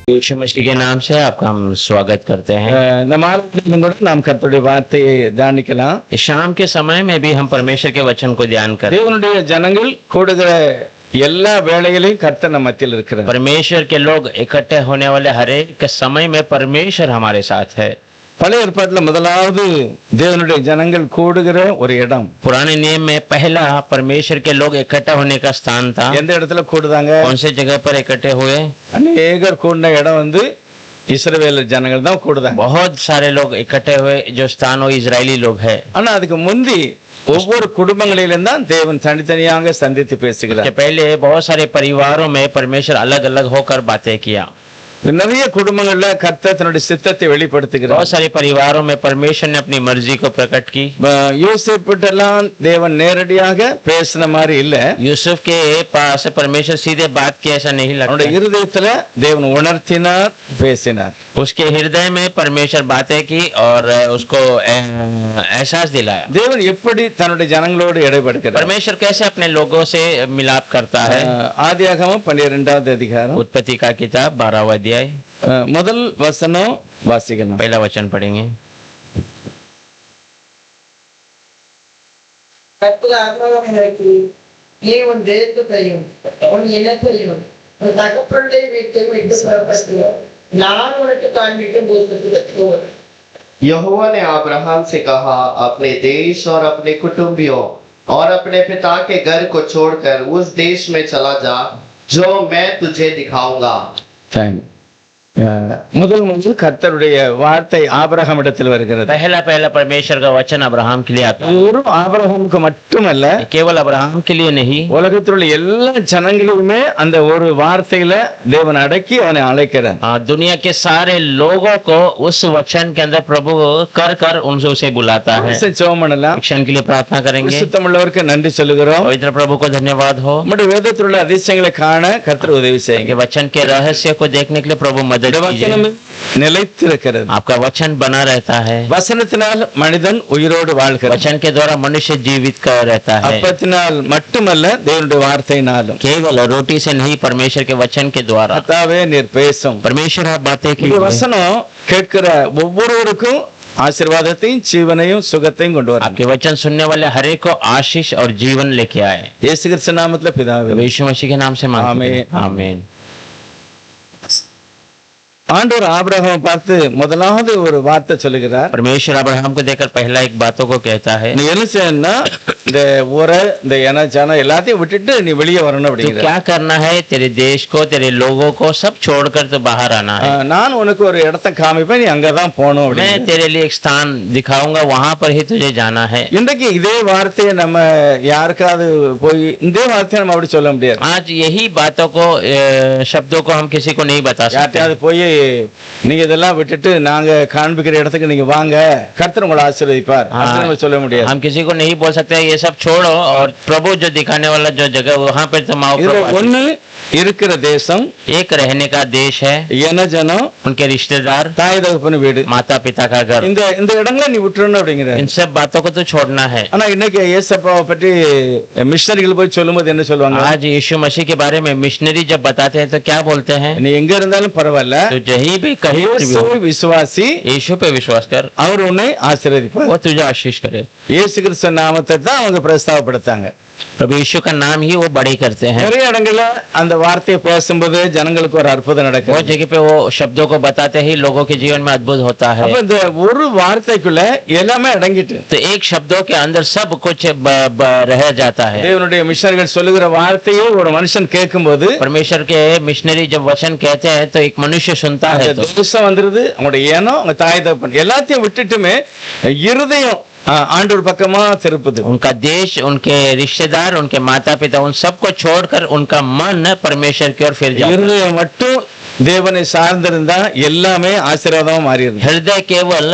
यीशु मसीह के नाम से आपका हम स्वागत करते हैं। இந்த மாதத்திலும் கூட நாம் கர்த்தருடைய வார்த்தையை தியானிக்கலாம். इस शाम के समय में भी हम परमेश्वर के वचन को ध्यान करें। தேவனுடைய ஜனங்கள் கூடுகிற எல்லா வேளையிலும் கர்த்தர் நம்ம மத்தியில் இருக்கிறார். परमेश्वर के लोग इकट्ठे होने वाले हर एक समय में परमेश्वर हमारे साथ है। பழைய ஏற்பாட்டில் முதலாவது தேவனுடைய ஜனங்கள் கூடுகிற ஒரு இடம். पुराने नियम में पहला परमेश्वर के लोग इकट्ठा होने का स्थान था। எந்த இடத்துல கூடுதாங்க? कौन से जगह पर इकट्ठे हुए? அநேகர் கூடின இடம் இஸ்ரவேல் ஜனங்கள் தான் கூடுதாங்க. बहुत सारे लोग इकट्ठे हुए, जो स्थान वो इजरायली लोग है। ஆனா அதுக்கு முந்தி ஒவ்வொரு குடும்பங்களிலும் தான் தேவன் தனித்தனியாக சந்தித்து பேசுகிறார். पहले बहुत सारे परिवारों में परमेश्वर अलग अलग होकर बातें किया। நிறைய குடும்பங்கள்ல கர்த்தர் தன்னுடைய சித்தத்தை வெளிப்படுத்துகிறார். बहुत सारे परिवारों में परमेश्वर ने अपनी मर्जी को प्रकट की। யோசேப்புட்டெல்லாம் தேவன் நேரடியாக பேசின மாதிரி இல்ல. यूसुफ के पास परमेश्वर सीधे बात किया ऐसा नहीं लगता। அவனுடைய இருதயத்துல தேவன் உணர்த்தினார், பேசினார். उसके हृदय में परमेश्वर बातें की और उसको एहसास दिलाया। தேவன் எப்படி தன்னுடைய ஜனங்களோடு இடைபடுகிறார்? परमेश्वर कैसे अपने लोगों से मिलाप करता है? ஆதியாகமம் 12வது அதிகாரம் उत्पत्ति का किताब 12वां अध्याय முதல் வசனம் வாசிக்கலாம். पहला वचन पढ़ेंगे। கர்த்தர் ஆபிரகாமை நோக்கி, நீ உன் தேசத்தையும் உன் இனத்தையும் உன் தகப்பனுடைய வீட்டையும் விட்டு புறப்பட்டு நான் உனக்கு காண்பிக்கும் தேசத்துக்கு போ. यहोवा ने अब्राहम से कहा, अपने देश और अपने कुटुंबियों और अपने पिता के घर को छोड़कर उस देश में चला जा जो मैं तुझे दिखाऊंगा। முதல் கர்த்தருடைய வார்த்தை ஆபிரகாமிடத்தில் வருகிறது. पहला परमेश्वर का वचन अब्राहम के लिए आता है। ஒரு ஆபிரகாமுக்கு மட்டுமல்ல, केवल अब्राहम के लिए नहीं, உலகத்தில் உள்ள எல்லா ஜனங்களுமே அந்த ஒரு வார்த்தையில தேவன் அடக்கி அவனை அழைக்கிறார். दुनिया के सारे लोगों को उस वचन के अंदर प्रभु कर कर उनसे उसे बुलाता है। ஜெபம் பண்ணலாம். शिक्षण के लिए प्रार्थना करेंगे। சுத்தமுள்ளவருக்கு நன்றி சொல்லுகிறோம். पवित्र प्रभु को धन्यवाद हो। நம்முடைய வேதத்தில் உள்ள அதிசயங்களை காண கர்த்தர் உதவி செய்யுங்க. वचन के रहस्य को देखने के लिए प्रभु मदद कीजिए। நிலைத்திருக்கிறது. आपका वचन बना रहता है। வசனத்தினால் மனிதன் உயிரோடு வாழ்கிறார். वचन के द्वारा मनुष्य जीवित कर रहता है। அப்பத்தினால் மட்டுமல்ல, தேவனுடைய வார்த்தையினாலும். केवल रोटी से नहीं, परमेश्वर के वचन के द्वारा। கர்த்தாவே நீர் பேசும். परमेश्वर आप बातें இந்த कीजिए। வசனம் கேட்கிற ஒவ்வொருவருக்கும் ஆசீர்வாதத்தையும் ஜீவனையும் சுகத்தையும் கொண்டு வரும். आपके वचन सुनने वाले हर एक को आशीष और जीवन लेके आए। இயேசு கிறிஸ்து நாமத்தில் பிதாவே, यीशु मसीह के नाम से मांगते हैं। आमीन। ஆண்டவர் ஆபிரகாமை பார்த்து முதலாவது ஒரு வார்த்தை சொல்லுகிறார். परमेश्वर अब्राहम को देखकर पहला एक बातों को कहता है, நீ என்ன செய்யணும்னா இந்த ஊரை, இந்த ஜனம் எல்லாத்தையும் விட்டுட்டு நீ வெளியே வரணும் तो அப்படிங்கிற. क्या करना है? तेरे देश को, तेरे लोगों को सब छोड़कर तो बाहर आना है। நான் உனக்கு ஒரு இடத்தை காமிப்பேன், நீ அங்கதான் போகணும் मैं அப்படின்னு. तेरे लिए एक स्थान दिखाऊंगा, वहां पर ही तुझे जाना है। இன்றைக்கு இதே வார்த்தையை நம்ம யாருக்காவது போய் இதே வார்த்தையை நம்ம அப்படி சொல்ல முடியாது. आज यही बातों को, शब्दों को हम किसी को नहीं बता सकते। யார்ட்டையாவது போய் நீங்க இதெல்லாம் விட்டுட்டு நாங்க காண்பிக்கிற இடத்துக்கு நீங்க வாங்க, கர்த்தர் உங்களை ஆசீர்வதிப்பார் அப்படின்னு நம்ம சொல்ல முடியாது. हम किसी को नहीं बोल सकते ये सब छोड़ो और प्रभु जो दिखाने वाला जो जगह वहां पर तुम आओ। இதுல ஒண்ணு இருக்கிற தேசம், एक रहने का देश है, என ஜனம், उनके रिश्तेदार, தாய் தகப்பன் வீடு, माता पिता का घर। இந்த இடங்களை நீ விட்டுறணும் அப்படிங்கிற. इन सब बातों को तो छोड़ना है। ஆனா இன்னைக்கு ஏசப்பாவை பற்றி மிஷனரிகள் போய் சொல்லும்போது என்ன சொல்லுவாங்க? आज यीशु मसीह के बारे में मिशनरी जब बताते हैं तो क्या बोलते हैं? நீ எங்க இருந்தாலும் பரவாயில்ல, तो जहीं भी कहीं पर भी हो, விசுவாசி, यीशु पे विश्वास कर, அவர் உன்னை ஆசீர்வதிப்பார். वो तुझे आशीष करे। இயேசு கிறிஸ்து நாமத்தை தான் அவங்க பிரஸ்தாபப்படுத்தாங்க. प्रभु यीशु का नाम ही वो बड़ी करते हैं। நிறைய இடங்கள்ல அந்த வார்த்தையை பேசும்போது ஜனங்களுக்கு ஒரு அற்புதம் वो நடக்கும். जगह पे वो शब्दों को बताते ही लोगों के जीवन में अद्भुत होता है। அப்ப இந்த ஒரு வார்த்தைக்குள்ள எல்லாமே அடங்கிட்டு तो एक शब्दों के अंदर सब कुछ रह जाता है। தேவனுடைய மிஷனரிகள் சொல்லுகிற வார்த்தையை ஒரு மனுஷன் கேட்கும்போது परमेश्वर के मिशनरी जब वचन कहते हैं तो एक मनुष्य सुनता है तो தேசம் வந்துருது, அவங்களுடைய ஏனம், அவங்க தாய் தகப்பன் எல்லாத்தையும் விட்டுட்டுமே இருதயம் ஆண்டவர் பக்கமா திருப்புது. उनका देश, उनके रिश्तेदार, उनके माता पिता, उन सबको छोड़कर उनका मन परमेश्वर की ओर फिर जाता है। இருதயம் மட்டும் தேவனை சார்ந்திருந்தா எல்லாமே ஆசீர்வாதமா மாறிடுது. हृदय केवल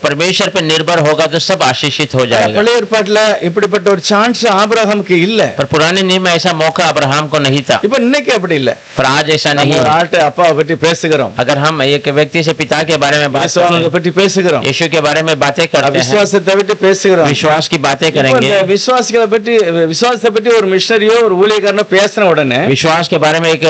परमेश्वर पे निर्भर होगा तो सब आशीषित हो जाएगा। பழைய ஏற்பாட்டுல இப்படிப்பட்ட ஒரு சான்ஸ் ஆபிரகாமுக்கு இல்ல. पर पुराने नियम में ऐसा मौका अब्राहम को नहीं था। இப்ப இன்னைக்கு அப்படி இல்ல. पर आज ऐसा नहीं நம்ம है। ஆட்டு அப்பாவை பற்றி பேசுகிறோம், अगर हम एक व्यक्ति से पिता के बारे में बात करते விசுவாசத்தை हैं, பற்றி பேசுகிறோம், यीशु के बारे में बातें करते हैं, விசுவாசத்தை பற்றி பேசுகிறோம், विश्वास की बातें இப்ப करेंगे। இந்த விசுவாசத்தை பற்றி ஒரு மிஷனரியோ ஒரு ஊழியக்காரனோ பேசின உடனே विश्वास के बारे में एक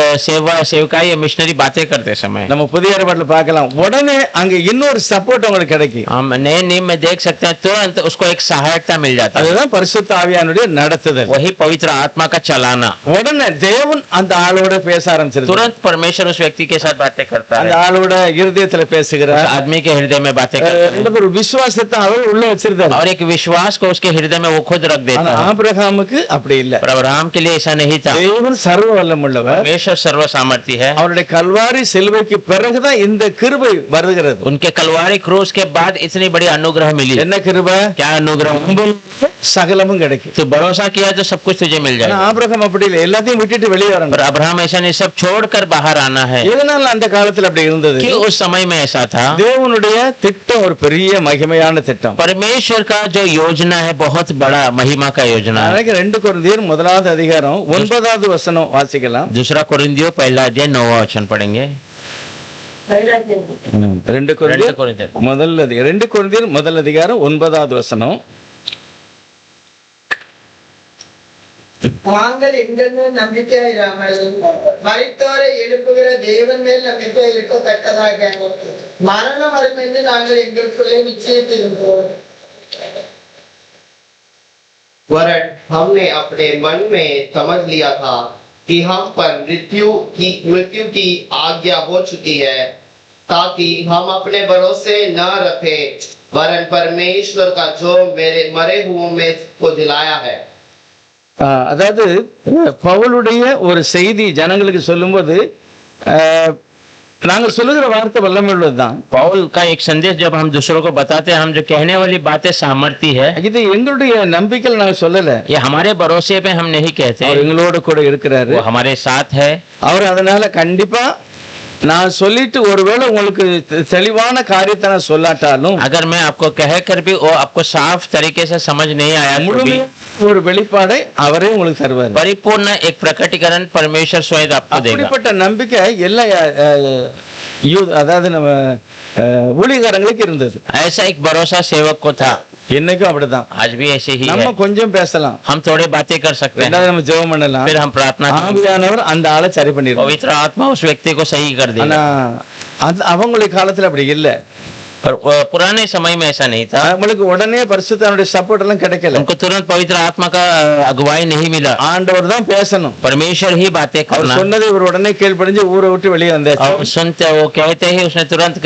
सेवकाई या मिशनरी बातें बातें करते समय நம்ம புதிய ஏற்பாட்டுல பார்க்கலாம், உடனே அங்க இன்னொரு சப்போர்ட் உங்களுக்கு கிடைக்கும். हम नए नियम में देख सकते हैं तुरंत उसको एक सहायता मिल जाता है, அதுதான் பரிசுத்த ஆவியானுடைய நடத்துதல். वही पवित्र आत्मा का चलाना। உடனே தேவன் அந்த ஆளோட பேச ஆரம்பிச்சிருக்கார். तुरंत परमेश्वर उस व्यक्ति के साथ बातें करता அந்த है, ஆளோட இருதயத்துல उस பேசுகிறார். आदमी के हृदय में बातें करता है ரெண்டு ஒரு விசுவாசத்தை அவர் உள்ள வச்சிருந்தார். और एक विश्वास को उसके हृदय में वो खुद रख ஆனா देता है। ஆபிரகாமுக்கு அப்படி இல்ல. पर अब्राहम के लिए ऐसा नहीं था। தேவன் சர்வ வல்லமுள்ளவர். परमेश्वर सर्व सामर्थ्य है। அவருடைய கல்வாரி சிலுவைக்கு பிறகுதான் இந்த கிருபை வருகிறது. उनके कलवारी क्रूस के बाद इतनी बड़ी अनुग्रह मिली। என்ன கிருபை? क्या अनुग्रह? சகலமும் கிடைக்கும். तो भरोसा किया तो सब कुछ तुझे मिल ஆனா जाएगा। ஆபிரகாம் அப்படி இல்ல, எல்லாத்தையும் விட்டுட்டு வெளியே வரணும். पर अब्राहम ऐसा नहीं, सब छोड़कर बाहर आना है। எதனால அந்த காலத்துல அப்படி இருந்தது? कि उस समय में ऐसा था। தேவனுடைய திட்டம் ஒரு பெரிய மகிமையான திட்டம். परमेश्वर का जो योजना है बहुत बड़ा महिमा का योजना है। 2 கொரிந்தியர் 1வது அதிகாரம் 9வது வசனம் வாசிக்கலாம். दूसरा कोरिन्थियों 1 वचन पढ़ेंगे। 2 கொரிந்தியர் முதல் அதிகாரம் 9வது வசனம். நாங்கள் எங்கெங்கும் நம்பிக்கையாயிராமல் மரித்தோரை எழுப்புகிற தேவன் மேல் நம்பிக்கை இருக்கத்தக்கதாக மரணம் வரும் என்று நாங்கள் எங்களுக்குள்ளே நிச்சயித்திருந்தோம்। वरन हमने अपने मन में समझ लिया था कि हम पर मृत्यु की आज्ञा हो चुकी है, ताकि हम अपने भरोसे न रखे वरन परमेश्वर का जो मेरे मरे हुओं में को जिलाया है। அதாவது பவுலுடைய ஒரு செய்தி ஜனங்களுக்கு சொல்லும்போது நாங்கள் சொல்லுகிற வார்த்தை வல்லமையுள்ளதுதான். पौल का एक संदेश जब हम दूसरों को बताते हैं, हम जो कहने वाली बातें सामर्थ्य है, இது எங்களுடைய நம்பிக்கையில் நாங்க சொல்லல. ये हमारे भरोसे पे हम नहीं कहते। அவர் எங்களோட கூட இருக்கிறாரு. वो हमारे साथ है। அவர் அதனால கண்டிப்பா நான் சொல்லிட்டு ஒருவேளை உங்களுக்கு தெளிவான காரியத்தை நான் சொல்லாட்டாலும், अगर मैं आपको कह कर भी वो आपको साफ तरीके से समझ नहीं आया तो भी முழுமையான ஒரு வெளிப்பாடை அவரே உங்களுக்கு தருவார். परिपूर्ण एक प्रकटीकरण परमेश्वर स्वयं आपको देगा। அப்படிப்பட்ட நம்பிக்கை எல்லா அதாவது நம்ம ஊழியக்காரங்களுக்கு இருந்தது. ऐसा एक भरोसा सेवक को था। என்னைக்கும் அப்படிதான். आज भी ऐसे ही நம்ம है। கொஞ்சம் பேசலாம், हम थोड़े बातें कर सकते हैं, ரெண்டாவது நம்ம ஜெபம் பண்ணலாம், फिर हम प्रार्थना करें। ஆவியானவர் அந்த ஆளை சரி பண்ணிடுவார். पवित्र आत्मा उस व्यक्ति को सही कर ஆனா देगा। அவங்களுடைய காலத்துல அப்படி இல்ல. पर पुराने समय में ऐसा नहीं था। அவங்களுக்கு உடனே பரிசுத்தனுடைய சப்போர்ட் எல்லாம் கிடைக்கல. उनको तुरंत पवित्र आत्मा का अगुवाई नहीं मिला। ஆண்டவர் தான் பேசணும். परमेश्वर ही बातें அவர் करना। சொன்னதை இவர் உடனே கேள்விப்படிஞ்சு ஊரை விட்டு வெளியே வந்தாச்சு. और सुनते वो कहते ही उसने तुरंत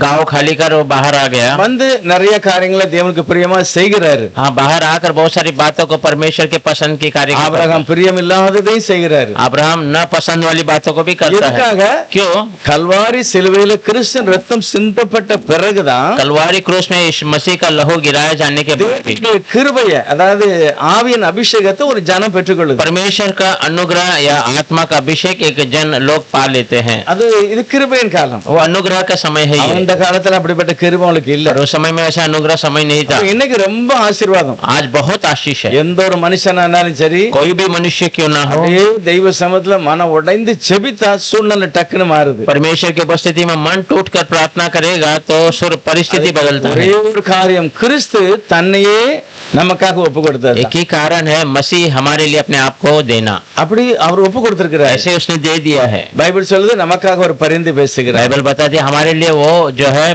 गांव खाली कर वो बाहर आ गया। வந்து நிறைய காரியங்களை தேவனுக்கு பிரியமா செய்கிறாரு. हाँ, बाहर आकर बहुत सारी बातों को परमेश्वर के पसंद की कार्य ஆபிரகாம் பிரியம் இல்லாததையும் செய்கிறாரு. अब्राहम न पसंद वाली बातों को भी करता है। எதுக்காக? क्यों? கல்வாரி சிலுவையில கிறிஸ்துவின் ரத்தம் சிந்தப்பட்ட பிறகுதான் कलवारी क्रूस में यीशु मसीह का लहू गिराया जाने के बाद भी தேவனுடைய கிருபையை, அதாவது ஆவியின் அபிஷேகத்தை ஒரு ஜனம் பெற்றுக்கொள்ளுது. परमेश्वर का अनुग्रह या आत्मा का अभिषेक एक जन लोग पा लेते हैं। அது இது கிருபையின் காலம். वो अनुग्रह का समय है ये। அந்த காலத்துல அப்படிப்பட்ட கிருபை உங்களுக்கு இல்ல. पर उस समय में ऐसा अनुग्रह समय नहीं था। இன்னைக்கு ரொம்ப ஆசீர்வாதம். आज बहुत आशीष है। எந்த ஒரு மனுஷனானாலும் சரி, कोई भी मनुष्य क्यों ना हो, அப்படியே தெய்வ சமூகத்துல மன உடைந்து ஜெபித்தா சூழ்நிலை டக்குன்னு மாறுது. परमेश्वर की उपस्थिति में मन टूट कर प्रार्थना करेगा तो सुर परिस्थिति बदलता ஒரே है। ஒரு காரியம், கிறிஸ்து தன்னையே நமக்காக ஒப்பு கொடுத்தார். एक ही कारण है, मसीह हमारे लिए अपने आप को देना। அப்படி அவர் ஒப்பு கொடுத்திருக்கிறார். ऐसे उसने दे दिया है। பைபிள் சொல்லுது நமக்காக ஒரு பரிந்து பேசுகிறார். बाइबल बताती है हमारे लिए वो जो है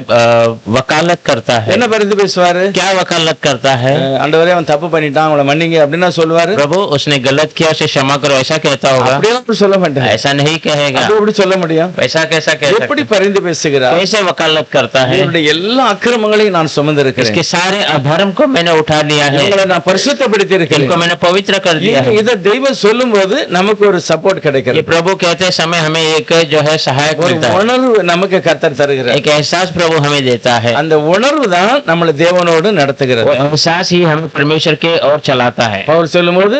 वकालत करता है। என்ன பரிந்து பேசுவாரு? क्या वकालत करता है? ஆண்டவரே அவன் தப்பு பண்ணிட்டான், அவனை மன்னிங்க அப்படின்னா சொல்லுவாரு? प्रभु उसने गलत किया, उसे क्षमा करो, ऐसा कहता होगा? அப்படியெல்லாம் அப்படி சொல்ல மாட்டார். ऐसा नहीं कहेगा। அது எப்படி சொல்ல முடியும்? ऐसा कैसा कह எப்படி सकते? பரிந்து பேசுகிறார்? कैसे वकालत करता है? என்னுடைய எல்லா அக்கிரமங்களையும் நான் சுமந்திருக்கிறேன், इसके सारे अधर्म को मैंने उठा लिया है, உங்களை நான் பரிசுத்தப்படுத்தி इनको இருக்கிறேன். मैंने पवित्र कर दिया है। இதை தெய்வம் சொல்லும் போது நமக்கு ஒரு சப்போர்ட் ये கிடைக்கிறது. प्रभु कहते समय हमें एक जो है सहायक ஒரு मिलता है, உணர்வு நமக்கு கர்த்தர் தருகிறார். एक एहसास प्रभु हमें देता है। அந்த உணர்வு தான் நம்மளை தேவனோடு நடத்துகிறது. वो एहसास ही हमें परमेश्वर के ओर चलाता है। பவுல் சொல்லும்போது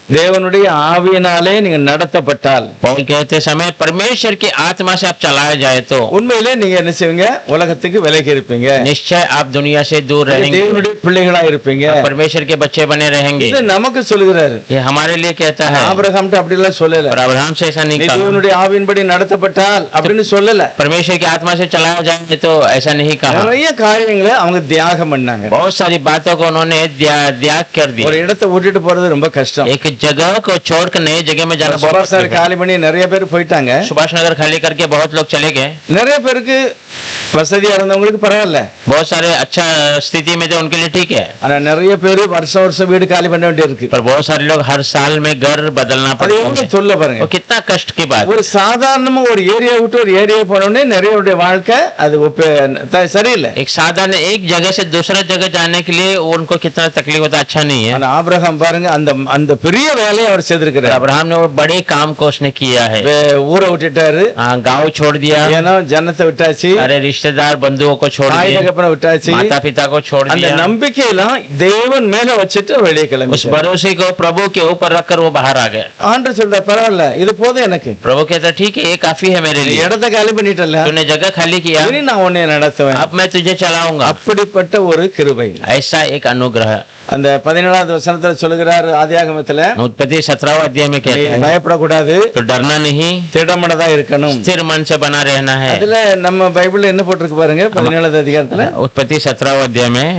தேவனுடைய ஆவியினாலே நீங்க நடத்தப்பட்டால், पौल कहते समय परमेश्वर की आत्मा से आप चलाए जाए तो உண்மையிலே நீங்க என்ன செய்வீங்க? உலகத்துக்கு விலகி இருப்பீங்க, निश्चय आप दुनिया से दूर रहेंगे, தேவனுடைய பிள்ளைகளா இருப்பீங்க. परमेश्वर के बच्चे बने रहेंगे। இது நமக்கு சொல்லுகிறாரு. ये हमारे लिए कहता है। ஆபிரகாம்ட்ட அப்படி எல்லாம் சொல்லல. और अब्राहम से ऐसा नहीं நீ कहा, தேவனுடைய ஆவியின்படி நடத்தப்பட்டால் அப்படின்னு சொல்லல. परमेश्वर की आत्मा से चलाया जाए तो ऐसा नहीं कहा। நிறைய காரியங்களை அவங்க தியாகம் பண்ணாங்க. बहुत सारी बातों को उन्होंने त्याग कर ஒரு दिया। இடத்தை விட்டுட்டு போறது ரொம்ப கஷ்டம். एक एक जगह को छोड़कर नए जगह में जाना बहुत சுபாஷ் நகர் तकलीफ है। காலி பண்ணி நிறைய பேர் போயிட்டாங்க. सुभाष नगर खाली करके बहुत लोग चले गए। நிறைய பேருக்கு வசதியா இருந்தவங்களுக்கு பரவாயில்ல. बहुत सारे अच्छा स्थिति में थे उनके लिए ठीक है, ஆனா நிறைய பேர் வருஷம் வருஷம் வீடு காலி பண்ண வேண்டியிருக்கு. पर बहुत सारे लोग हर साल में घर बदलना அது पड़ता எவ்வளவு है। சொல்ல பாருங்க. वो कितना कष्ट की बात है। ஒரு சாதாரணமா ஒரு ஏரியா விட்டு ஒரு ஏரியா போனோடனே நிறைய வாழ்க்கை அது சரியில்லை. एक साधारण एक जगह से दूसरा जगह जाने के लिए उनको कितना तकलीफ होता, अच्छा नहीं है। ஆனா ஆபிரகாம் பாருங்க அந்த அந்த பெரிய வேலையை அவர் செய்திருக்கிறார். अब्राहम ने वो बड़े काम को उसने किया है। ஊரை விட்டுட்டாரு. गांव छोड़ दिया, ஏன்னா ஜனத்தை விட்டாச்சு, अरे रिश्तेदार बंधुओं को छोड़ தாய் दिया, தகப்பனை விட்டாச்சு. माता पिता को छोड़ அந்த दिया। நம்பிக்கையெல்லாம் தேவன் மேல வச்சுட்டு வெளியே उस கிளம்பி भरोसे को प्रभु के ऊपर रखकर वो बाहर आ गए। ஆண்டவர் சொல்ற பரவாயில்ல இது போதும் எனக்கு, प्रभु कहता ठीक है, ये काफी है मेरे लिए, இடத்தை காலி பண்ணிட்டல, तूने जगह खाली किया, இனி நான் உன்னை நடத்துவேன். अब मैं तुझे चलाऊंगा। அப்படிப்பட்ட ஒரு கிருபை. ऐसा एक अनुग्रह। அந்த 17வது வசனத்துல சொல்லுகிறார் ஆதியாகமத்துல, उत्पत्ति 17 अध्याय में कहते हैं பயப்படக்கூடாது, तो डरना नहीं, திடமனதா இருக்கணும். स्थिर मन से बना रहना है। அதுல நம்ம பைபிள்ல என்ன போட்டிருக்கு பாருங்க 17வது அதிகாரத்துல, उत्पत्ति 17 अध्याय में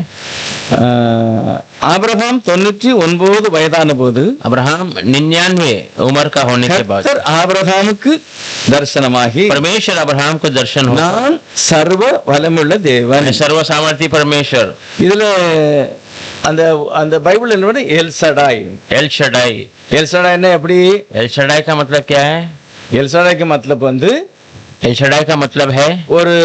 ஆபிரகாம் 99 வயதான போது अब्राहम 99 उम्र का होने के बाद கர்த்தர் ஆபிரகாமுக்கு தரிசனமாகி, परमेश्वर अब्राहम को दर्शन हो, நான் சர்வ வல்லமுள்ள தேவன். सर्व सामर्थी परमेश्वर। இதுல அந்த அந்த பைபிள் என்ன எல்சடாய். L Shaddai. எல்சடாய் என்ன எப்படி? एल शडाई का मतलब क्या है? எல்சடாய்க்கு மத்தலப் வந்து एल शडाई का मतलब है ஒரு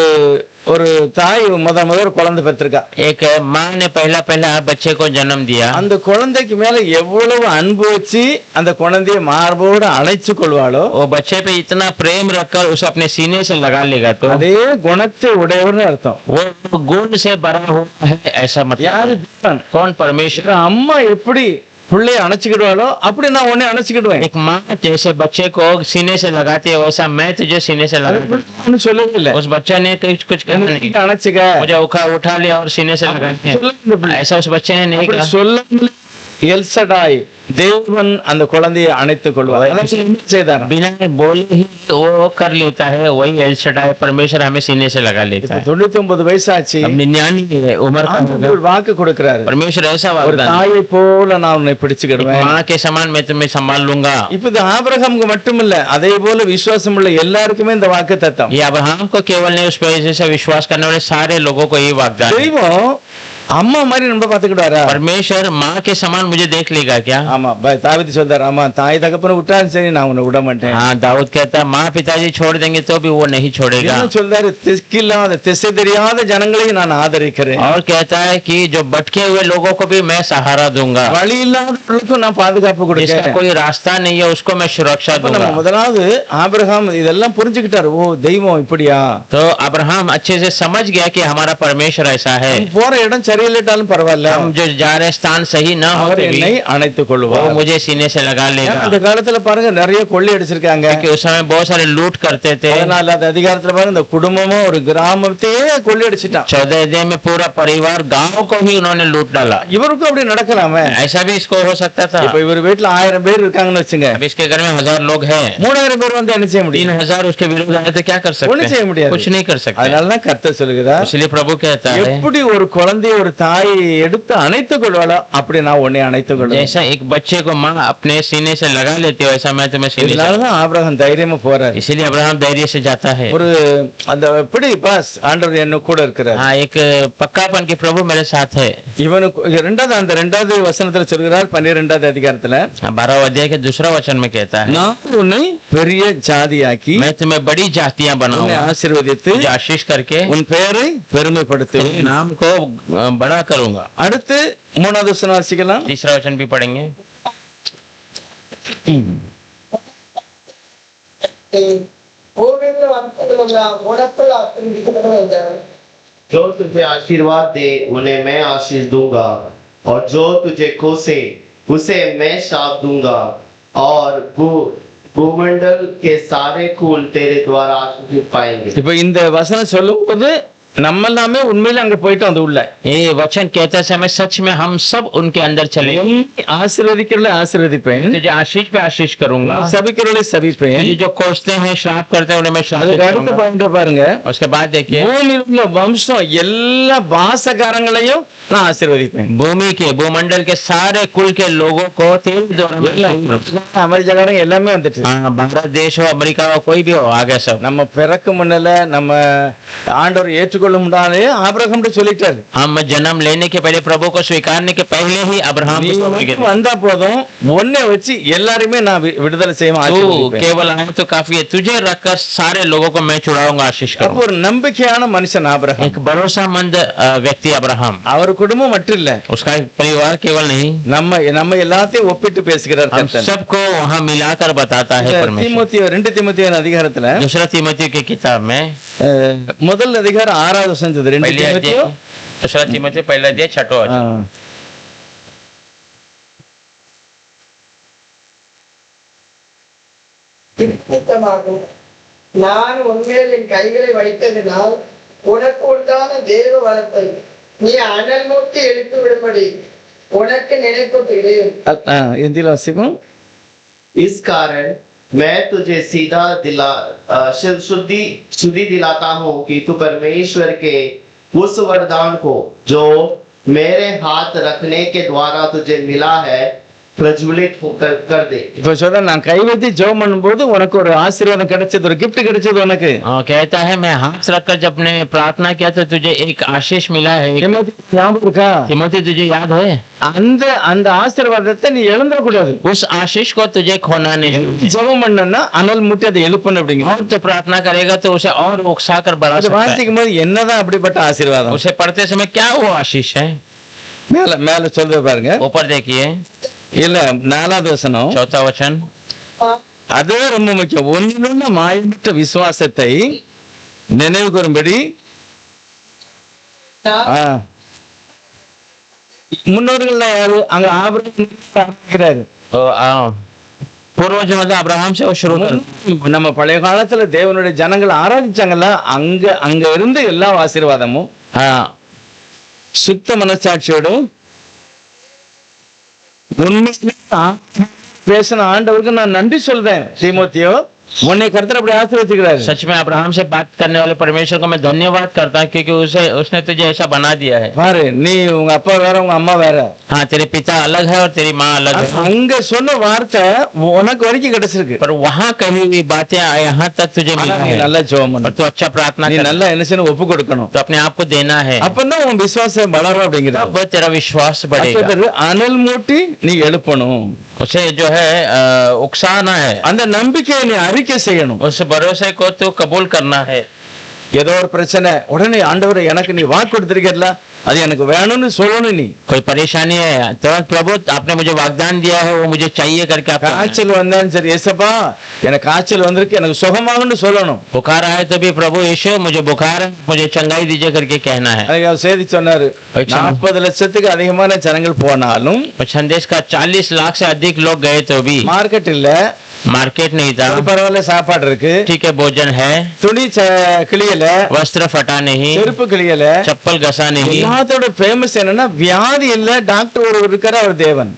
ஒரு தாய் முதல் ஒரு குழந்தை பெற்றிருக்கா. एक माँ ने पहला बच्चे को जन्म दिया। அந்த குழந்தைக்கு மேல எவ்வளவு அன்பு வச்சு அந்த குழந்தைய மார்போடு அணைச்சு கொள்வாளோ, वो बच्चे पे इतना प्रेम रखकर उसे अपने सीने से लगा लेगा, तो அதே குணத்தை உடையவர்னு அர்த்தம். वो गुण से भरा हुआ है, ऐसा யாரு? मतलब। தேவன். कौन? परमेश्वर। அம்மா எப்படி பிள்ளைய அணைச்சுக்கிடுவாளோ அப்படி நான் உன்னை அணைச்சுக்கிடுவேன். एक माँ जैसे बच्चे को सीने से लगाती है, वैसा मैं तुझे सीने से लगा। ஒண்ணு சொல்லவே இல்லை. उस बच्चा ने कुछ कहा नहीं, அணைச்சுக்க मुझे उठा लिया और सीने से लगा दिया। ऐसा उस बच्चे ने नहीं அப்படி कहा। சொல்ல எல்சடாய் தேவன் அந்த குழந்தையை அணைத்துக் கொள்வார். அதான் என்ன செய்தார்? बिना बोले ही वो कर लेता है, वही एल शडाई परमेश्वर हमें सीने से लगा लेता है। 99 வயசாச்சு, अब 99 उम्र का होगा। ஒரு வாக்கு கொடுக்கிறாரு, परमेश्वर ऐसा ஒரு वाग्दान, தாயை போல நான் उन्னை एक பிடிச்சுக்கிடுவேன். माँ के समान मैं तुम्हें संभाल लूंगा। இப்ப இது ஆபிரகாமுக்கு மட்டுமில்ல, அதே போல விசுவாசம் உள்ள எல்லாருக்குமே இந்த வாக்கு தத்தம். ये अब्राहम को केवल नहीं, उस पर से विश्वास करने वाले सारे लोगों को ये वाग्दान है। தெய்வம் அம்மா மாதிரி நம்ம பாத்துக்கிட்டாரா? परमेश्वर माँ के समान मुझे देख लेगा क्या? ஆமா, தாவீது சொல்றாரு, ஆமா தாய் தகப்பனை விட்டாலும் சரி நான் உன்னை விட மாட்டேன். हाँ, दाऊद कहता है माँ पिताजी छोड़ देंगे तो भी वो नहीं छोड़ेगा। என்ன சொல்றாரு? திக்கில்லாத திசை தெரியாத ஜனங்களையும் நான் ஆதரிக்கிறேன். और कहता है कि जो भटके हुए लोगों को भी मैं सहारा दूंगा, வழி இல்லாதவர்களுக்கும் நான் பாதுகாப்பு जिसका கொடுக்கிறேன். कोई रास्ता नहीं है उसको मैं सुरक्षा அப்ப நம்ம दूंगा। முதலாவது ஆபிரகாம் இதெல்லாம் புரிஞ்சுக்கிட்டாரு. ஓ தெய்வம் இப்படியா? तो अब्राहम अच्छे से समझ गया कि हमारा परमेश्वर ऐसा है। போற இடம் சரியில்லைட்டாலும் பரவாயில்ல, हम जो जा रहे स्थान सही न हो அவர் तो என்னை भी அணைத்துக் वो கொள்வார். मुझे सीने से लगा அந்த लेगा। காலத்துல பாருங்க நிறைய கொள்ளை அடிச்சிருக்காங்க. क्योंकि उस समय बहुत सारे लूट करते थे। 14வது அதிகாரத்துல பாருங்க இந்த குடும்பமும் ஒரு கிராமத்தையே கொள்ளை அடிச்சிட்டான். 14 अध्याय में पूरा परिवार गांव को ही उन्होंने लूट डाला। இவருக்கும் அப்படி நடக்கலாமே? ऐसा भी इसको हो सकता था। இப்ப இவர் வீட்டுல 1000 பேர் இருக்காங்கன்னு வச்சுங்க, अब इसके घर में 1000 लोग हैं, 3000 பேர் வந்து என்ன செய்ய முடியும்? 3000 उसके विरुद्ध आए तो क्या कर सकते ஒண்ணும் செய்ய हैं? முடியாது. कुछ नहीं कर सकते। அதனாலதான் கர்த்தர் சொல்லுகிறார், इसलिए प्रभु कहता है எப்படி ஒரு குழந்தையை ஒரு தாய் எடுத்து அணைத்துக் கொள்வாளோ அப்படி நான் உன்னை அணைத்துக் கொள்வேன். जैसा एक बच्चे को माँ अपने सीने से लगा लेती हो, ऐसा मैं तुम्हें सीने से। இதனாலதான் ஆபிரகாம் தைரியமா போறாரு. इसीलिए अब्राहम धैर्य से जाता है। ஒரு அந்த எப்படி பாஸ் ஆண்டவர் என்ன கூட இருக்கிறார். हाँ, एक पक्कापन की प्रभु मेरे साथ है। இவனுக்கு அந்த 2வது வசனத்துல சொல்கிறார் 12வது அதிகாரத்துல, 12 अध्याय के दूसरा वचन में कहता है நான் உன்னை பெரிய ஜாதியாக்கி मैं तुम्हें बड़ी जातियां உன்னை बनाऊंगा, ஆசீர்வதித்து तुझे आशीष करके உன் பெயரை பெருமைப்படுத்துவேன். तेरे नाम को बड़ा करूंगा। அடுத்து 3வது வசனம் வாசிக்கலாம். तीसरा वचन भी पढ़ेंगे। பூமியில் வந்ததுள்ள உனக்குள் ஆசீர்வதிக்கப்பட்டவர்கள் जो तुझे आशीर्वाद दे उन्हें मैं आशीष दूंगा, और जो तुझे कोसे उसे मैं शाप दूंगा, और भूमंडल के सारे कुल तेरे द्वारा आशीषित पाएंगे। இப்ப இந்த வசனம் சொல்லும்போது நம்ம எல்லாமே உண்மையில அங்க போயிட்டோம் அந்த உள்ள ये वचन कहते समय सच में हम सब उनके अंदर चले ஆசீர்வதிக்கிறவளை ஆசீர்வதிப்பேன், तुझे आशीष पे आशीष करूंगा, சபிக்கிறவளை சபிப்பேன். तुझे जो कोसते हैं श्राप करते हैं उन्हें मैं श्राप அதுக்கு அடுத்த करूंगा। பாயிண்ட் பாருங்க, उसके बाद देखिए பூமியில் உள்ள வம்சம் எல்லா பாசகாரங்களையும் நான் ஆசீர்வதிப்பேன். भूमि के भूमंडल के सारे कुल के लोगों को तेल द्वारा मैं आशीष அமெரிக்காரங்க எல்லாமே வந்துட்டு करूंगा। हाँ, भारत देश हो अमेरिका हो कोई भी हो आगे सब நம்ம பிறக்க முன்னல நம்ம ஆண்டவர் ஏற்றுக்கொள்ளும்டாலே ஆபிரகாம் சொல்லிட்டாரு, हम जन्म लेने के पहले प्रभु को स्वीकारने के पहले ही अब्राहम நீ को समझ மட்டும் गए। வந்தா போதும் ஒன்னே வச்சு எல்லாருமே நான் விடுதலை செய்வேன், तू ஆசீர்வதிப்பேன். केवल आए तो काफी है, तुझे रखकर सारे लोगों को मैं छुड़ाऊंगा, आशीष அப்போ करूंगा। ஒரு நம்பிக்கையான மனுஷன் ஆபிரகாம். एक भरोसामंद व्यक्ति अब्राहम, அவர் குடும்பம் மட்டும் இல்ல, उसका एक परिवार केवल नहीं, நம்ம எல்லாத்தையும் ஒப்பிட்டு பேசுகிறார் हम கர்த்தர். सबको वहाँ मिलाकर बताता है परमेश्वर। தீமோத்தேயு 2 தீமோத்தேயு அதிகாரத்துல दूसरा तीमोथेयु की किताब में முதல் அதிகாரம் 6வது வசனம் 2 पहले अध्याय, தீமோத்தேயு दूसरा तीमोथेयु पहला अध्याय 6वां वचन। திருத்தமாகும் நான் உண்மையில் என் கைகளை வைத்ததினால் உனக்கு உண்டான தேவ வரத்தை நீ அனல் மூட்டி எழுப்பி விடும்படி உனக்கு நினைப்பட்டுகிறேன்। இந்தியில வாசிக்கும். इस कारण मैं तुझे सीधा शुद्धि दिलाता हूँ कि तू परमेश्वर के उस वरदान को जो मेरे हाथ रखने के द्वारा तुझे मिला है प्रज्वलित होकर कर दे। இப்ப சொல்ற நான் கை வைத்து ஜெபம் பண்ணும்போது உனக்கு ஒரு ஆசீர்வாதம் கிடைச்சது, ஒரு gift கிடைச்சது உனக்கு. कहता है मैं हाथ रखकर जब ने प्रार्थना किया तो तुझे एक आशीष मिला है। தீமோத்தேயு ஞாபகம் இருக்கா? तीमोथेयु तुझे याद है? அந்த ஆசீர்வாதத்தை நீ இழந்துட கூடாது. उस आशीष को तुझे खोना नहीं। ஜெபம் பண்ணனா அனல் முட்டி அதை எழுப்பணும் அப்படிங்க. और तो प्रार्थना करेगा तो उसे और उकसा कर बढ़ा அது सकता है। வாசிக்கும் போது என்னதான் அப்படிப்பட்ட ஆசீர்வாதம். उसे पढ़ते समय क्या वो आशीष है? மேல சொல்றது பாருங்க, ऊपर देखिए இல்ல 4வது வசனம், 4वां वचन। அது ரொம்ப முக்கியம். ஒன்றிலுள்ள மாயமற்ற விசுவாசத்தை நினைவு கூறும்படி முன்னோர்கள்ல யாரு அங்க ஆபிரகாம் पूर्वज मतलब अब्राहम से वो शुरू कर। நம்ம பழைய காலத்துல தேவனுடைய ஜனங்களை ஆராதிச்சாங்கல்ல, அங்க இருந்து எல்லா ஆசீர்வாதமும் சுத்த மனசாட்சியோடு உண்மையிலே பேசின ஆண்டவருக்கு நான் நன்றி சொல்றேன். தீமோத்தேயு உன்னை கர்த்தர் அப்படி ஆசீர்வதிக்கிறார். सच में अब्राहम से बात करने वाले परमेश्वर को मैं धन्यवाद करता हूँ क्योंकि उसने तुझे ऐसा बना दिया है। பாரு, நீ உங்க அப்பா வேற உங்க அம்மா வேற, हाँ तेरे पिता अलग है और तेरी माँ अलग है, அங்க சொன்ன வார்த்தை உனக்கு வரைக்கும் கிடைச்சிருக்கு. पर वहाँ कही हुई बातें यहाँ तक तुझे मिला நீ है நல்லா ஜெபம் பண்ணு, और तू अच्छा प्रार्थना நீ कर, நல்லா என்ன செய்யணும், ஒப்பு கொடுக்கணும். तो अपने आप को देना है, அப்பதான் உன் விசுவாசம் வளரும் அப்படிங்கிறது. तब तेरा विश्वास बढ़ेगा। அனல் மூட்டி நீ எழுப்பணும், उसे जो है उकसाना है, அந்த நம்பிக்கையை நீ அறிக்கை செய்யணும். उस भरोसे को तू कबूल करना है। ஏதோ ஒரு பிரச்சனை, உடனே ஆண்டவரே எனக்கு நீ வாக்கு கொடுத்திருக்கல, அது எனக்கு வேணும்னு சொல்லணும். நீ कोई परेशानी है तो प्रभु आपने मुझे वाग्दान दिया है वो मुझे चाहिए करके आप காய்ச்சல் வந்தாலும் சரி, ஏசப்பா எனக்கு காய்ச்சல் வந்திருக்கு எனக்கு சுகமாகும்னு சொல்லணும். बुखार आए तो भी प्रभु यीशु मुझे बुखार है मुझे चंगाई दीजिए करके कहना है। அதுக்கு அவர் செய்தி சொன்னாரு, 40 லட்சத்துக்கு அதிகமான ஜனங்கள் போனாலும் और संदेश का 40 लाख से अधिक लोग गए तो भी மார்க்கெட் இல்ல, मार्केट नहीं था, பரவாயில்ல சாப்பாடு இருக்கு, ठीक है भोजन है, துணி கிளியல, वस्त्र फटा नहीं, செருப்பு கிளியல, चप्पल घसा नहीं, எல்லாத்தோட ஃபேமஸ் என்னன்னா வியாதி இல்ல, டாக்டர் ஒரு இருக்காரு, அவர் தேவன்.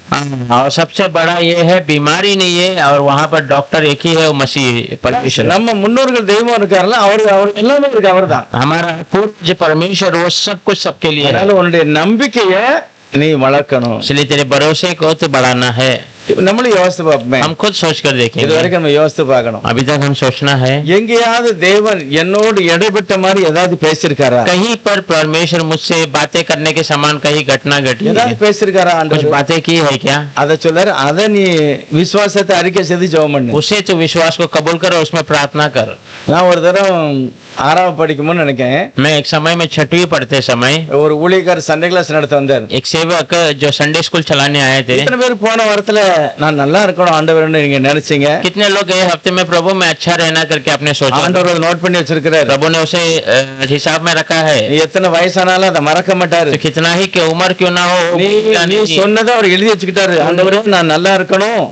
और सबसे बड़ा ये है बीमारी नहीं है और वहाँ पर डॉक्टर एक ही है वो मसीह परमेश्वर। நம்ம முன்னோர்கள் தெய்வம் இருக்காருல்ல, அவர் எல்லாமே இருக்கு, அவர்தான். हमारा पूज्य परमेश्वर वो सब कुछ सबके लिए है, அதனால உன்னுடைய நம்பிக்கைய நீ வளர்க்கணும். इसलिए तेरे भरोसे को तो बढ़ाना है। நம்மளும் யோசித்து பார்ப்போமே, हम खुद सोच कर இது देखेंगे, வரைக்கும் நம்ம யோசித்து பார்க்கணும். अभी तक हम सोचना है எங்கேயாவது தேவன் என்னோடு இடைப்பட்ட மாதிரி ஏதாவது பேசியிருக்காரா? कहीं पर परमेश्वर मुझसे बातें करने के समान कहीं घटना घटी है, ஏதாவது பேசியிருக்காரா कुछ ஆண்டவர்? बातें की है क्या? அத சொல்லாரு, அத நீ விசுவாசத்தை அறிக்கை செய்து ஜெபம் பண்ணு. उसे तो विश्वास को कबूल कर और उसमें प्रार्थना कर। நான் ஒரு தடவை 6வது படிக்கும்போது நினைக்கிறேன், मैं एक समय में 6वीं पढ़ते समय ஒரு ஊழியக்கார் சண்டே கிளாஸ் நடத்த வந்தார். एक सेवक जो संडे स्कूल चलाने आए थे, இத்தனை பேர் போன வாரத்துல நான் நல்லா இருக்கணும் ஆண்டவர்னு நீங்க நினைச்சீங்க. कितने लोग गए हफ्ते में प्रभु मैं अच्छा रहना करके आपने सोचा, ஆண்டவர் அதை நோட் பண்ணி வச்சிருக்கிறார். प्रभु ने उसे हिसाब में रखा है, நீ எத்தனை வயசானாலும் அதை மறக்க மாட்டாரு. तो कितना ही कि उम्र क्यों ना हो நீ சொன்னதை அவர் எழுதி வச்சுக்கிட்டாரு. ஆண்டவரே நான் நல்லா இருக்கணும்,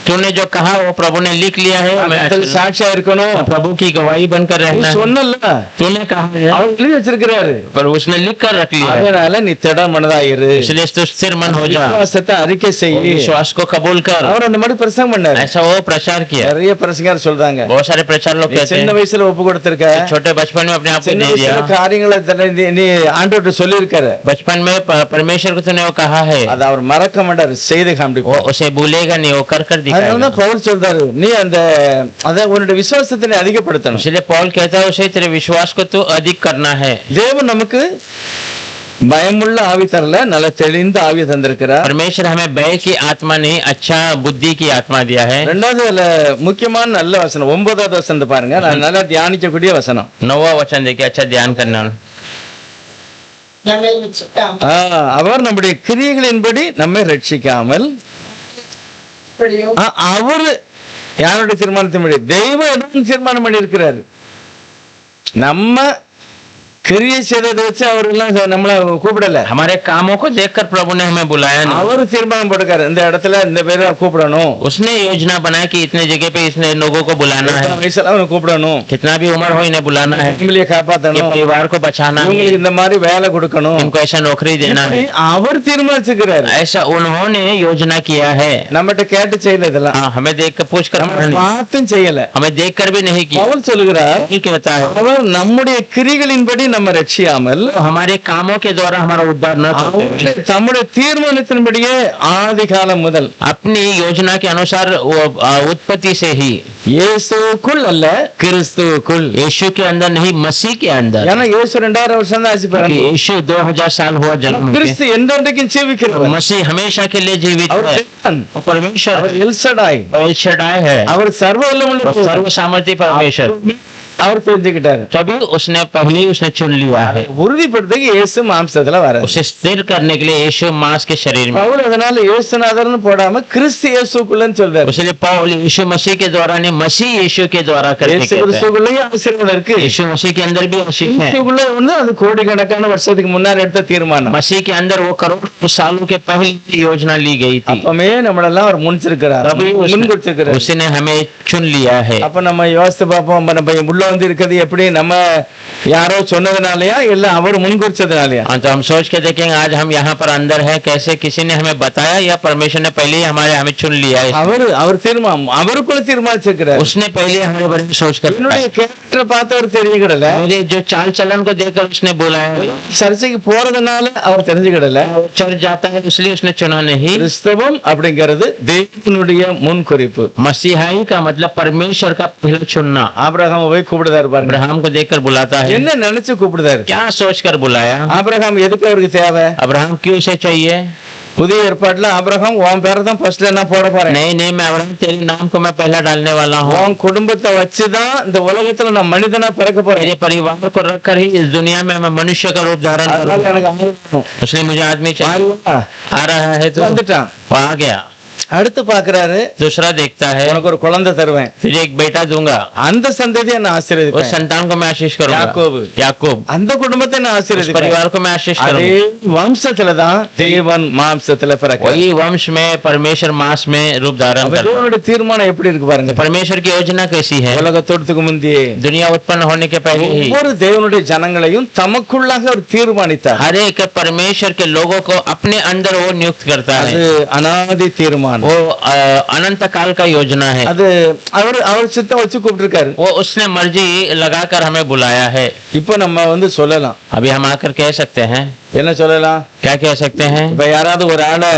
तूने जो कहा वो प्रभु ने लिख लिया है, हमें அதுக்கு சாட்சியா இருக்கணும். प्रभु की गवाही बनकर நீ रहना है। சொன்னல, तूने कहा है, அவர் எழுதி வச்சிருக்கிறாரு. पर उसने लिख कर रख लिया है। அதனால நீ திடமனதாயிரு, इसलिए तू स्थिर मन हो जा, விசுவாசத்தை அறிக்கை செய். विश्वास को कबूल कर। அவர் அந்த மாதிரி பிரசங்கம் பண்ணாரு. ऐसा वो प्रचार किया। நிறைய பிரசங்கர் சொல்றாங்க, बहुत सारे प्रचार लोग நீ कहते சின்ன हैं வயசுல ஒப்பு கொடுத்திருக்க, छोटे बचपन में अपने आप को சின்ன दे दिया, வயசுல காரியங்களை நீ ஆண்டவர்கிட்ட சொல்லியிருக்காரு. बचपन में परमेश्वर को तूने वो कहा है, அது அவர் மறக்க மாட்டாரு, செய்து वो காண்பிப்பார். उसे भूलेगा नहीं, वो कर कर அதனால दिखाएगा। பவுல் சொல்றாரு, நீ அந்த உன்னுடைய விசுவாசத்தை நீ அதிகப்படுத்தணும். इसलिए पॉल कहता है उसे तेरे विश्वास को तो अधिक करना है। தேவன் நமக்கு பயமுள்ள ஆவி தரல, நல்ல தெளிந்த ஆவி தந்திருக்கிறார். परमेश्वर हमें भय की आत्मा नहीं, अच्छा बुद्धि की आत्मा दिया है। ரெண்டாவது அதுல முக்கியமான நல்ல வசனம் 9வது வசனத்தை பாருங்க, நான் நல்லா தியானிக்கக்கூடிய வசனம். 9वां वचन देखिए, अच्छा ध्यान करना। நம்மை ரட்சிக்காமல் அவர் நம்முடைய கிரியைகளின்படி நம்மை ரட்சிக்காமல், இப்படியும் அவரு யாருடைய தீர்மானத்தின்படி, தெய்வம் எதுவும் தீர்மானம் பண்ணி இருக்கிறாரு. நம்ம கிரியை செய்ததை வச்சு அவர் எல்லாம் நம்மள கூப்பிடல, हमारे कामों को देखकर प्रभु ने हमें बुलाया नहीं। அவர் தீர்மானம் போட்டுக்காரு, இந்த இடத்துல இந்த பேரை கூப்பிடணும், उसने योजना बनाई कि इतने जगह पे इसने लोगों को बुलाना है, வயசுல அவனை கூப்பிடணும், कितना भी उम्र हो इन्हें बुलाना है, ஃபேமிலியை ये காப்பாற்றணும், परिवार को बचाना है, இவங்களுக்கு இந்த மாதிரி வேலை கொடுக்கணும். इनको ऐसा नौकरी देना है। அவர் தீர்மானிச்சுக்கிறாரு, ऐसा उन्होंने योजना किया है। நம்மகிட்ட கேட்டு செய்யல இதெல்லாம், हाँ, हमें देख कर पूछ कर நம்ம नहीं, பார்த்தும் செய்யல. हमें देख कर भी नहीं किया। பவுல் சொல்லுகிறார், ये कहता है அவர் நம்முடைய கிரிகளின்படி நம்ம ரட்சியாமல், हमारे कामों के द्वारा हमारा उद्धार न करते हुए, தம்முடைய தீர்மானத்தின்படியே ஆதி காலம் முதல் अपनी योजना के अनुसार वो उत्पत्ति से ही, இயேசுக்குள் அல்ல கிறிஸ்துவுக்குள், यीशु के अंदर नहीं मसीह के अंदर, ஏன்னா இயேசு 2000 வருஷம் தான் ஆச்சு कि பிறந்து. यीशु 2000 साल हुआ जन्म के, கிறிஸ்து என்றென்றைக்கும் ஜீவிக்கிறவர். मसीह हमेशा के लिए जीवित அவர் है। தேவன், वो परमेश्वर அவர் எல்சடாய், एल शडाई है, அவர் சர்வ வல்லமையுள்ள वो सर्व सामर्थ्य परमेश्वर। அவர் தெரிஞ்சுக்கிட்டாரு. तभी उसने पहले ही उसने चुन लिया है, உறுதிப்படுத்துக்கு இயேசு மாம்சத்துல வர, उसे स्थिर करने के लिए यीशु मांस के शरीर में। பவுல் அதனால இயேசுநாதர்னு போடாம கிறிஸ்து இயேசுக்குள்ளன்னு சொல்றாரு. इसलिए पौल यीशु मसीह के द्वारा नहीं, मसीह यीशु के द्वारा करके இயேசு कहते हैं। கிறிஸ்துக்குள்ளேயும் ஆசீர்வாதம் இருக்கு. यीशु मसीह के अंदर भी आशीष है। இயேசுக்குள்ள வந்து அது கோடிக்கணக்கான வருஷத்துக்கு முன்னாடி எடுத்த தீர்மானம். मसीह के अंदर वो करोड़ों सालों के पहले की योजना ली गई थी, அப்பமே நம்மளெல்லாம் அவர் முன்னிச்சிருக்கிறார், तभी முன்குறிச்சிருக்கிறார். उसने हमें चुन लिया है। அப்ப நம்ம யோசித்து பார்ப்போம், நம்ம உள்ள வந்து இருக்கிறது எப்படி, நம்ம யாரோ சொன்னதுனாலயா இல்ல அவர் முன்குறிச்சதுனாலயா? हाँ, तो हम सोच के देखेंगे आज हम यहाँ पर अंदर है कैसे, किसी ने हमें बताया या परमेश्वर ने पहले ही हमें चुन लिया है? அவர் தீர்மானம், அவருக்குள்ள தீர்மானிச்சிருக்கிறார். उसने पहले हमारे बारे में सोच कर என்னுடைய கேரக்டரை பார்த்து அவர் தெரிஞ்சுக்கிடல, मेरे जो चाल चलन को देखकर उसने बुलाया, சர்ச்சைக்கு போறதுனால அவர் தெரிஞ்சுக்கிடல. चर्च जाता है इसलिए उसने चुना नहीं। கிறிஸ்தவம் அப்படிங்கிறது தேவனுடைய முன்குறிப்பு. मसीहाई का मतलब परमेश्वर का पहले चुनना। ஆபிரகாம் போய் கூப்பிடுதாரு பாருங்க, अब्राहम को देखकर बुलाता है, என்ன நினைச்சு கூப்பிடுதாரு? क्या सोचकर बुलाया? ஆபிரகாம் எதுக்கு அவருக்கு தேவை? अब्राहम क्यों उसे चाहिए? புதிய ஏற்பாட்டுல ஆபிரகாம் உன் பேரை தான் ஃபர்ஸ்ட்ல நான் போட போறேன், नहीं नहीं, मैं अब्राहम तेरे नाम को मैं पहला डालने वाला हूँ, உன் குடும்பத்தை வச்சுதான் இந்த உலகத்துல நான் மனிதனா பிறக்க போறேன். मेरे परिवार को रखकर ही इस दुनिया में मैं मनुष्य का रूप धारण அதனால करूंगा। எனக்கு ஆயிரம் इसलिए मुझे आदमी चाहिए। ஆயிரம் आ रहा है तो வந்துட்டான். वो आ गया। அடுத்து பாக்குறாரு, दूसरा देखता है, உனக்கு ஒரு குழந்தை தருவேன், फिर एक बेटा दूंगा, அந்த சந்ததியை நான் उस ஆசீர்வதிப்பேன், संतान को मैं आशीष करूंगा, याकूब। याकूब, அந்த குடும்பத்தை நான் उस ஆசீர்வதிப்பேன். परिवार को मैं आशीष அதே करूंगा। வம்சத்துலதான் தேவன் மாம்சத்துல பிறக்க. वही वंश में परमेश्वर मास में रूप धारण कर। தேவனுடைய தீர்மானம் எப்படி இருக்கு பாருங்க. परमेश्वर की योजना कैसी है? உலகத்தோட்டத்துக்கு முந்தையே दुनिया उत्पन्न होने के पहले ही ஒவ்வொரு தேவனுடைய ஜனங்களையும் தமக்குள்ளாக அவர் தீர்மானித்தார். हर एक परमेश्वर के लोगों को अपने अंदर वो नियुक्त करता அது है। அனாதி தீர்மானம். वो अनंत काल का योजना है। அது அவர் சித்தம் வச்சு கூப்பிட்டிருக்காரு. वो उसने मर्जी लगाकर हमें बुलाया है। இப்ப நம்ம வந்து சொல்லலாம், अभी हम आकर कह सकते हैं, என்ன சொல்லலாம்? क्या कह सकते हैं? இப்ப யாராவது ஒரு ஆளை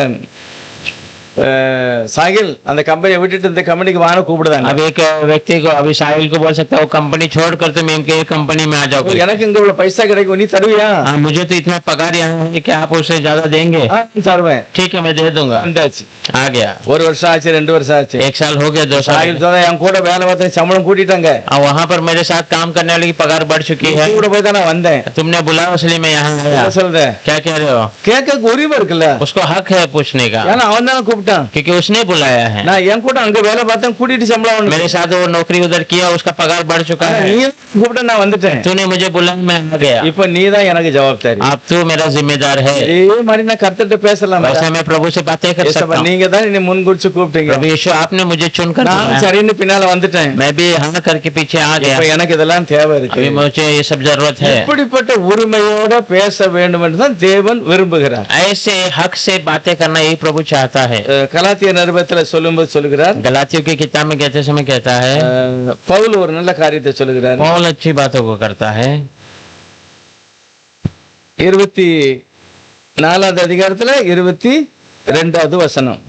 சாகில் அந்த கம்பெனியை விட்டுட்டு இந்த கம்பெனிக்கு வாங்க கூப்பிடுதாங்க. अब एक व्यक्ति को अभी साहिल को बोल सकता है वो कंपनी छोड़कर तुम इनके कंपनी में आ जाओ। எனக்கு இங்க இவ்வளவு பைசா கிடைக்கும், நீ தருவியா? हाँ, मुझे तो इतना पगार यहाँ है कि आप उससे ज्यादा देंगे। தருவேன். ठीक है, मैं दे दूंगा। வந்தாச்சு. आ गया। ஒரு வருஷம் ஆச்சு, 2 வருஷம் ஆச்சு. एक साल हो गया, 2 साल। சாகில் சொன்னா என் கூட வேலை பார்த்து சம்பளம் கூட்டிட்டாங்க, वहाँ पर मेरे साथ काम करने वाले की पगार बढ़ चुकी है, கூட போய் தான் நான் வந்தேன். तुमने बुलाया इसलिए मैं यहाँ आया। என்ன சொல்ற? क्या कह रहे हो? கேட்க உரிமை இருக்குல்ல, उसको हक है पूछने का, ஏன்னா அவன் தான் கூப்பிட்டு கூப்பிட்டான். क्योंकि उसने बुलाया है। நான் என் கூட அங்க வேலை பார்த்தேன், கூட்டிட்டு சம்பளம் அவனுக்கு. मेरे साथ वो नौकरी उधर किया, उसका पगार बढ़ चुका ஆனா, है। நீ கூப்பிட்ட நான் வந்துட்டேன். तूने मुझे बुलाया, मैं आ गया। இப்ப நீ தான் எனக்கு ஜவாப்தாரி. आप तू मेरा जिम्मेदार है। இதே மாதிரி நான் கர்த்தர்ட்ட பேசலாம். वैसे मैं प्रभु से बातें कर सकता हूँ। நீங்க தான் என்னை முன்குறிச்சு கூப்பிட்டீங்க. प्रभु यीशु आपने मुझे चुनकर நான் बुलाया। சரின்னு பின்னால வந்துட்டேன். मैं भी हाँ करके पीछे आ இப்ப गया। எனக்கு இதெல்லாம் தேவை இருக்கு. अभी मुझे ये सब जरूरत है। இப்படிப்பட்ட உரிமையோட பேச வேண்டும் என்று தான் தேவன் விரும்புகிறார். ऐसे हक से बातें करना यही प्रभु चाहता है। கலாத்திய நிருபத்துல சொல்லும்போது சொல்லுகிறார், गलातियों की किताब में कहते समय कहता है, பவுல் ஒரு நல்ல காரியத்தை சொல்லுகிறார். पौल अच्छी बातों को करता है। 24வது அதிகாரத்துல 22வது வசனம்.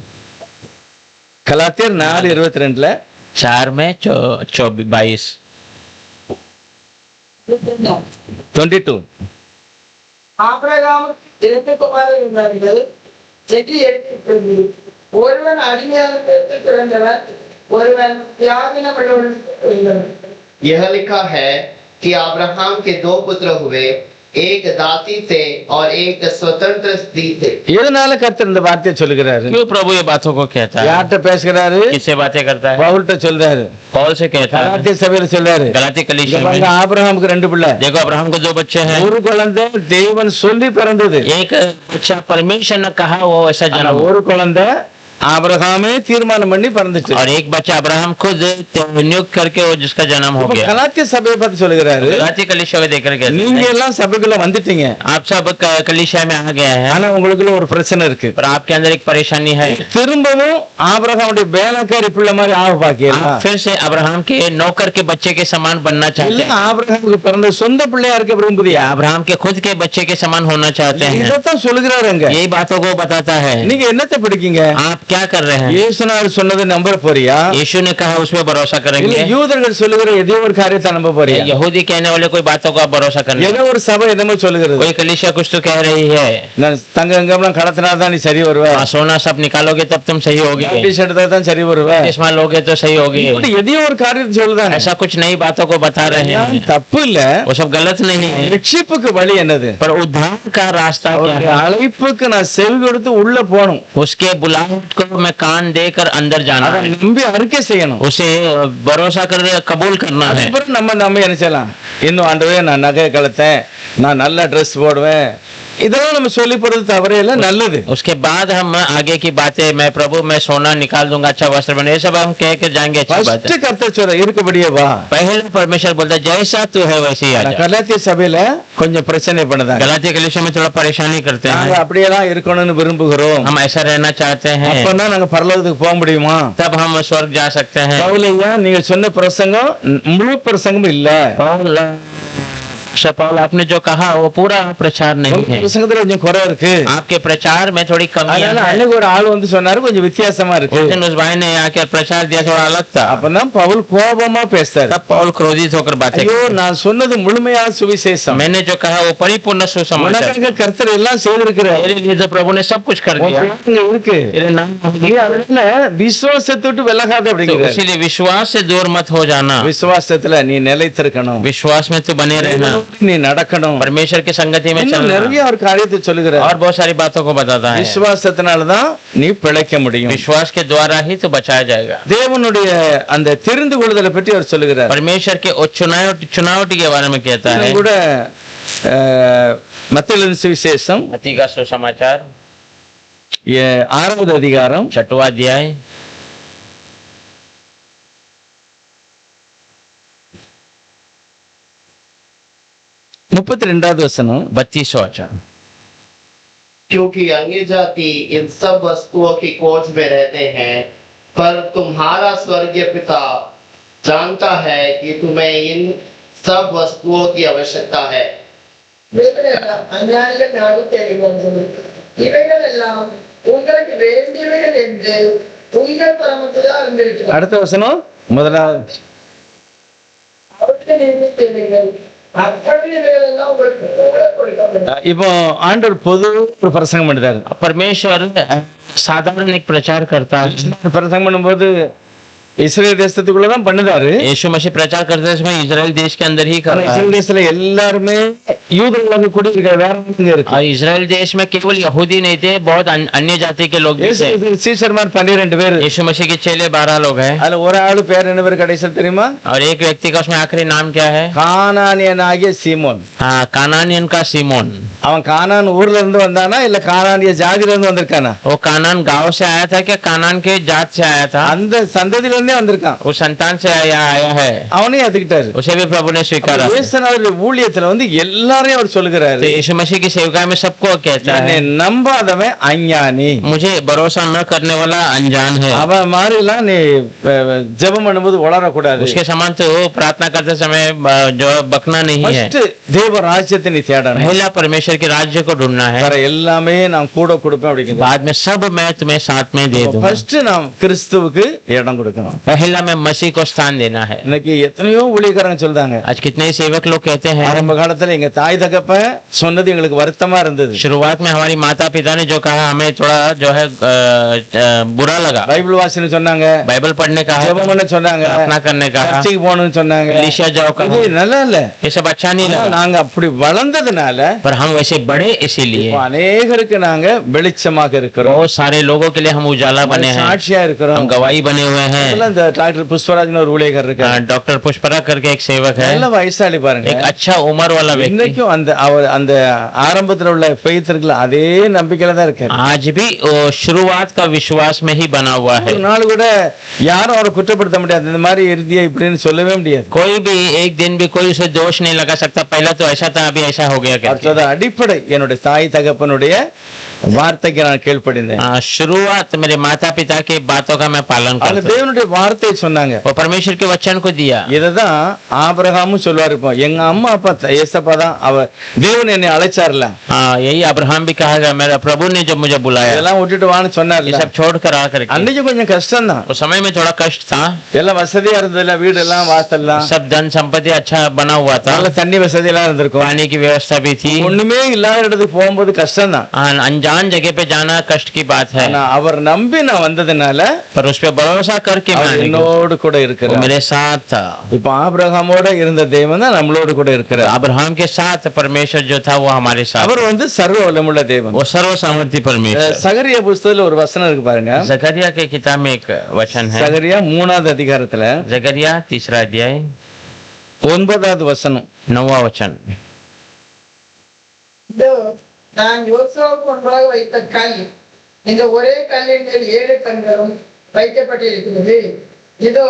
கலாத்தியர் 4:22 4 में 22 22. ஆபிரகாமுக்கு 2 குமாரர் இருந்தார்கள். செடி எடுத்து ஒருவன் அடிமையாக பிறந்தவன், ஒருவன் தியாகினம் உள்ளவன். यह लिखा है कि अब्राहम के 2 पुत्र हुए, एक दासी थे और एक स्वतंत्र स्त्री थे। எதனால கர்த்தர் இந்த வார்த்தையை சொல்லுகிறாரு? क्यों प्रभु ये बातों को कहता है? யார்கிட்ட பேசுகிறாரு? किससे बातें करता है? பவுல்கிட்ட சொல்றாரு, पौल से कहता है। கலாத்திய சபையில சொல்றாரு. गलाती कलीसिया இங்க में பாருங்க, ஆபிரகாமுக்கு 2 பிள்ளை. देखो, अब्राहम को 2 बच्चे हैं। ஒரு குழந்தை தேவன் சொல்லி பிறந்தது. एक बच्चा परमेश्वर ने कहा वो ऐसा ஆனா जन्म, ஒரு குழந்தை ஆபிரகாமே தீர்மானம் பண்ணி பிறந்துச்சு. और एक बच्चा अब्राहम खुद नियुक्त करके वो जिसका जन्म हो இப்ப गया। கலாத்திய சபையை பத்தி சொல்லுகிறாரு, गलाती कलीसिया में देकर के நீங்க எல்லாம் சபைக்குள்ள வந்துட்டீங்க, आप सब कलीसिया में आ गए हैं, ஆனா உங்களுக்குள்ள ஒரு பிரச்சனை இருக்கு. पर आपके अंदर एक परेशानी है। திரும்பவும் ஆபிரகாமுடைய வேலைக்காரி பிள்ளை மாதிரி ஆக பாக்கீங்களா? आप फिर से अब्राहम के नौकर के बच्चे के समान बनना चाहते இல்ல, हैं, ஆபிரகாமுக்கு பிறந்த சொந்த பிள்ளையா இருக்க விரும்புறியா? अब्राहम के खुद के बच्चे के समान होना चाहते हैं। இதைத்தான் சொல்லுகிறாருங்க. यही बातों को बताता है। நீங்க என்னத்தை படிக்கீங்க? आप क्या कर रहे हैं? இயேசுநாதர் சொன்னதை நம்ப போறியா? यीशु ने कहा उसमें भरोसा இல்ல करेंगे, யூதர்கள் சொல்லுகிற ஏதோ ஒரு காரியத்தை நம்ப போறியா? यहूदी कहने वाले कोई बातों को आप भरोसा करने, ஏதோ ஒரு சபை என்னமோ சொல்லுகிறது, कोई कलीसिया कुछ तो कह रही है, நான் தங்கம்லாம் கடத்தினாதான் நீ சரி வருவ, हाँ, सोना सब निकालोगे तब तुम सही होगे, டி ஷர்ட் தான் சரி வருவ, चश्मा लोगे तो सही होगे। இப்படி ஏதோ ஒரு காரியத்தை சொல்லுதாங்க. ऐसा कुछ नई बातों को बता रहे हैं। தப்பு இல்ல, वो सब गलत नहीं है, ரட்சிப்புக்கு வழி என்னது? पर उद्धार का रास्ता क्या அவருடைய है? அழைப்புக்கு நான் செவி கொடுத்து உள்ள போகணும். उसके बुलाहट को मैं कान देकर अंदर जाना அதை है, நம்பி அறிக்கை செய்யணும். उसे भरोसा कर कबूल करना है। அதுக்கப்புறம் நம்ம என்ன செய்யலாம்? இன்னும் ஆண்டவரே நான் நகை கலத்தேன், நான் நல்ல ட்ரெஸ் போடுவேன், இதெல்லாம் நம்ம சொல்லி போறது தவறே இல்ல, நல்லது. उसके बाद हम आगे की बातें, मैं प्रभु मैं सोना निकाल दूंगा, अच्छा वस्त्र बने, ये सब हम कह के जाएंगे, अच्छी बात ஃபர்ஸ்ட் है। கர்த்தர் சொல்ற இருக்கபடியே வா. पहले परमेश्वर बोलता है जैसा तू है वैसे ही आ जा। கலாத்திய சபையில கொஞ்சம் பிரச்சனை பண்ணுதாங்க. गलाती कलीसिया में थोड़ा परेशानी करते நாங்க हैं, அப்படியெல்லாம் இருக்கணும்னு விரும்புகிறோம். हम ऐसा रहना चाहते हैं, அப்பதான் நாங்க பரலோகத்துக்கு போக முடியுமா? तब हम स्वर्ग जा सकते हैं। பவுலையா நீங்க சொன்ன பிரசங்கம் முழு பிரசங்கம் இல்ல. पौल आपने जो कहा वो पूरा प्रचार नहीं है, பிரசங்கத்துல கொஞ்சம் குறை இருக்கு. आपके प्रचार में थोड़ी कमियां அதனால हैं। அன்னைக்கு ஒரு ஆள் வந்து சொன்னாரு கொஞ்சம் வித்தியாசமா उस இருக்கு. दिन उस भाई ने आके प्रचार दिया, थोड़ा अलग था। அப்பதான் பவுல் கோபமா பேசுறாரு. तब पौल क्रोधित होकर बातें ஐயோ करते हैं। நான் சொன்னது முழுமையான சுவிசேஷம். मैंने जो कहा वो परिपूर्ण सुसमाचार, உனக்காக கர்த்தர் எல்லாம் செய்திருக்கிறார். मेरे लिए तो प्रभु ने सब कुछ कर உன் दिया, பேருங்க இருக்கு. मेरे नाम நீ அதனால விசுவாசத்தை விட்டு விலகாத तो அப்படிங்கிறார். इसीलिए विश्वास से दूर मत हो जाना, விசுவாசத்துல நீ நிலைத்திருக்கணும், विश्वास में तो बने रहना, நீ நடக்கணும். परमेश्वर की संगति में இன்னும் चलना, நிறைய ஒரு காரியத்தை சொல்லுகிறார். और बहुत सारी बातों को बताता है। விசுவாசத்தினாலதான் நீ பிழைக்க முடியும். विश्वास के द्वारा ही तो बचाया जाएगा। தேவனுடைய அந்த தெரிந்து கொள்ளுதலை பற்றி அவர் சொல்லுகிறார். परमेश्वर के चुनावटी के बारे में कहता है। இன்னும் கூட மத்தேயு சுவிசேஷம் मत्ती का सुसमाचार 6வது அதிகாரம் 6वां अध्याय 32வது வசனம். 32वां वचन, क्योंकि अन्य जाति इन सब वस्तुओं की खोज में रहते हैं, पर तुम्हारा स्वर्गीय पिता जानता है कि तुम्हें इन सब वस्तुओं की आवश्यकता है। அஞ்ஞானிகள் நாடு தேடி வந்தது. இவைகள் எல்லாம் உங்களுக்கு வேண்டியவைகள் என்று உங்கள் பரமத்தில் அறிந்திருக்கிறார். அடுத்த வசனம் முதலாவது. அவருக்கு நீங்கள் தேவைகள் அப்படி இவைகள் எல்லாம் உங்களுக்கு கூட கொடுக்கப்படும். இப்போ ஆண்டவர் பொது ஒரு பிரசங்கம் பண்ணிட்டாரு. परमेश्वर साधारण एक प्रचार करता है। பிரசங்கம் பண்ணும்போது இஸ்ரேல் தேசத்துக்குள்ளதான் பண்ணுதாரு. यीशु मसीह प्रचार करते समय इजराइल देश के अंदर ही ஆனா करता है, இஸ்ரேல் தேசத்துல எல்லாருமே யூதர்களுக்கு குடியிருக்கிற வேற ஒண்ணுங்க இருக்கு. और इजराइल देश में केवल यहूदी नहीं थे, बहुत अन्य जाति के लोग भी थे। சீஷர்மார் 12 பேர். यीशु मसीह के चेले 12 लोग हैं, அதுல ஒரு ஆளு பேர் என்ன பேர் கடைசியில் தெரியுமா? और एक व्यक्ति का उसमें आखिरी नाम क्या है? கானானியனாகிய சீமோன். हाँ, कानानियन का सीमोन। அவன் கானான் ஊர்ல இருந்து வந்தானா இல்ல கானானிய ஜாதியில இருந்து வந்திருக்கானா? वो कानान गांव से आया था क्या कानान के जात से आया था? அந்த சந்ததியில இருந்தே வந்திருக்கான். वो संतान से आया है, அவனையும் ஏத்துக்கிட்டாரு. उसे भी प्रभु ने स्वीकारा। இயேசுநாதர் ஊழியத்துல எல்லாரையும் அவர் சொல்லுகிறாரு, तो यीशु मसीह की सेवकाई में सबको कहता என்னை है, நம்பாதவன் அஞ்ஞானி, मुझे भरोसा न करने वाला अनजान है। அவன் மாதிரி எல்லாம் நீ ஜெபம் பண்ணும்போது வளரக்கூடாது. उसके समान तो प्रार्थना करते समय जो बकना नहीं है। ஃபர்ஸ்ட் தேவ ராஜ்யத்தை நீ தேடணும். पहला परमेश्वर के राज्य को ढूंढना है, வேற எல்லாமே நான் கூட கொடுப்பேன் அப்படிங்கிறது. बाद में सब मैं तुम्हें साथ में दे दूंगा। ஃபர்ஸ்ட் நாம் கிறிஸ்துவுக்கு இடம் கொடுக்கணும். पहला में मसीह को स्थान देना है। இன்னைக்கு எத்தனையோ ஊழியக்காரங்க சொல்றாங்க, आज कितने ही सेवक लोग कहते हैं, ஆரம்ப காலத்துல எங்க தாய் தகப்பன் சொன்னது எங்களுக்கு வருத்தமா இருந்தது. शुरुआत में हमारी माता पिता ने जो कहा हमें थोड़ा जो है बुरा लगा। பைபிள் வாசின்னு சொன்னாங்க, बाइबल पढ़ने का, ஜெபம் பண்ண சொன்னாங்க, प्रार्थना करने का, சர்ச்சுக்கு போகணும்னு சொன்னாங்க. कलीसिया जाओ இது कहा, நல்லா இல்ல. ये सब अच्छा नहीं ஆனா लगा। நாங்க அப்படி வளர்ந்ததுனால पर हम वैसे बड़े इसीलिए இப்ப अनेகருக்கு நாங்க வெளிச்சமாக இருக்கிறோம், बहुत सारे लोगों के लिए हम उजाला बने हैं, சாட்சியா இருக்கிறோம். हम गवाही बने हुए हैं। அதெல்லாம் இந்த டாக்டர் புஷ்பராஜ்னு ஒரு ஊழியக்காரர் இருக்காரு, डॉक्टर पुष्परा करके एक सेवक है, நல்ல வயசாளி பாருங்க. एक अच्छा उम्र वाला व्यक्ति, இன்னைக்கும் அந்த ஆரம்பத்துல உள்ள ஃபெய்த் இருக்குல்ல, அதே நம்பிக்கையில தான் இருக்காரு. आज भी वो शुरुआत का विश्वास में ही बना हुआ है। ஒரு நாள் கூட யாரும் அவரை குற்றப்படுத்த முடியாது, இந்த மாதிரி இருந்தியா இப்படின்னு சொல்லவே முடியாது. कोई भी एक दिन भी कोई उसे दोष नहीं लगा सकता, पहला तो ऐसा था अभी ऐसा हो गया करके। அடுத்தது அடிப்படை என்னுடைய தாய் தகப்பனுடைய வார்த்தைக்கு நான் கீழ்ப்படிந்தேன். शुरुआत मेरे माता पिता की बातों का मैं पालन அவங்க करता हूं। தேவனுடைய வார்த்தை சொன்னாங்க. वो परमेश्वर के वचन को दिया। இததான் ஆபிரகாமும் சொல்லுவாரு, இப்போ எங்க அம்மா அப்பா ஏசப்பா தான் தேவன் என்னை அழைச்சார்ல, यही अब्राहम भी कहा गया, मेरा प्रभु ने जब मुझे बुलाया, இதெல்லாம் விட்டுட்டு வான்னு ये சொன்னார்ல. सब छोड़ कर आकर के। அன்னைக்கு கொஞ்சம் கஷ்டம் தான், उस समय में थोड़ा कष्ट था, எல்லாம் வசதியா இருந்ததுல, வீடு எல்லாம் வாசல்லாம், सब धन संपत्ति अच्छा बना हुआ था, நல்ல தண்ணி வசதி எல்லாம் இருந்திருக்கும், पानी की व्यवस्था भी थी। ஒண்ணுமே இல்லாத இடத்துக்கு போகும்போது கஷ்டம் தான். अनजान जगह पे जाना कष्ट की बात है, ஆனா அவர் நம்பி நான் வந்ததுனால पर उस पर भरोसा करके அவர் मैंने என்னோடு கூட वो இருக்கிறார். मेरे साथ था। இப்ப ஆபிரகாமோட இருந்த தேவன் தான் நம்மளோடு கூட இருக்கிறார். अब्राहम के साथ परमेश्वर जो था वो हमारे साथ, அவர் சர்வ வல்லமுள்ள தேவன். वो सर्वसम्मति परमेश्वर। சகரியா புஸ்தகத்துல ஒரு வசனம் இருக்கு பாருங்க, जकरिया के किताब में एक वचन है, சகரியா 3வது அதிகாரத்துல जकरिया 3रा अध्याय 9வது வசனம். 9वां वचन। இதோ நான் யோசுவாவுக்கு முன்பாக வைத்த கல், இந்த ஒரே கல்லின் மேல் 7 கண்களும் வைக்கப்பட்டிருக்கிறது. இதோ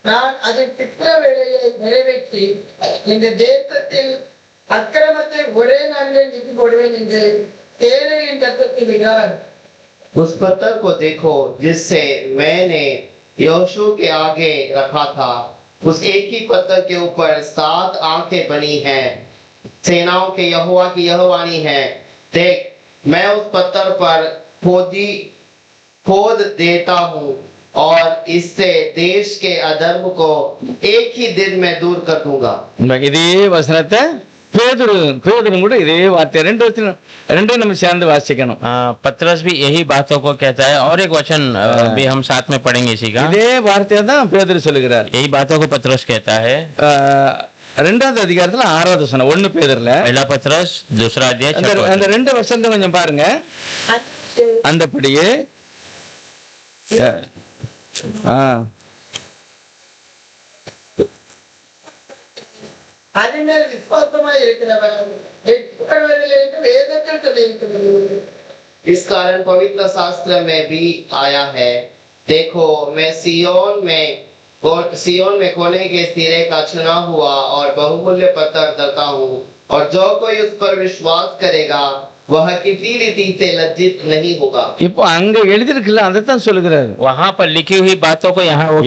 நான் அதன் திட்ட வேலையை நிறைவேற்றி இந்த தேசத்தில் அக்கிரமத்தை ஒரே நாளில் நீக்கி போடுவேன் என்று தேரையின் கர்த்தர். उस पत्थर को देखो जिससे मैंने यहोशू के आगे रखा था, उस एक ही पत्थर के ऊपर 7 आंखें बनी हैं। सेनाओं के यहोवा की यह वाणी है, देख मैं उस पत्थर पर खोद देता हूँ और इससे देश के अधर्म को एक ही दिन में दूर कर दूंगा। இதே வசனத்தை பேதுரு கூட இதே வார்த்தை ரெண்டையும் நம்ம சேர்ந்து வாசிக்கணும். पतरस भी यही बातों को कहता है, और एक वचन भी हम साथ में पढ़ेंगे इसी का। இதே வார்த்தையை தான் பேதுரு சொல்லுகிறார். यही बातों को पतरस कहता है, 2வது அதிகாரத்துல 6வது வசனம், 1 பேதுருல पहला पतरस 2रा अध्याय 6वां அந்த वचन। 2 வசனத்தை கொஞ்சம் பாருங்க. அந்தபடியே அதன் மேல் விசுவாசமாய் இருக்கிறவன் வெட்கப்படுவதில்லை வேதத்தில் சொல்லியிருக்கிறது. इस कारण पवित्र शास्त्र में भी आया है, देखो मैं सियोन में कोने के सिरे का चुना हुआ और बहुमूल्य पत्थर रखता हूँ, और जो कोई उस पर विश्वास करेगा वह किसी रीति से लज्जित नहीं होगा। இப்போ அங்க எழுதிருக்குல்ல, அதைத்தான் சொல்லுகிறாரு. वहां पर लिखी हुई बातों को यहाँ वो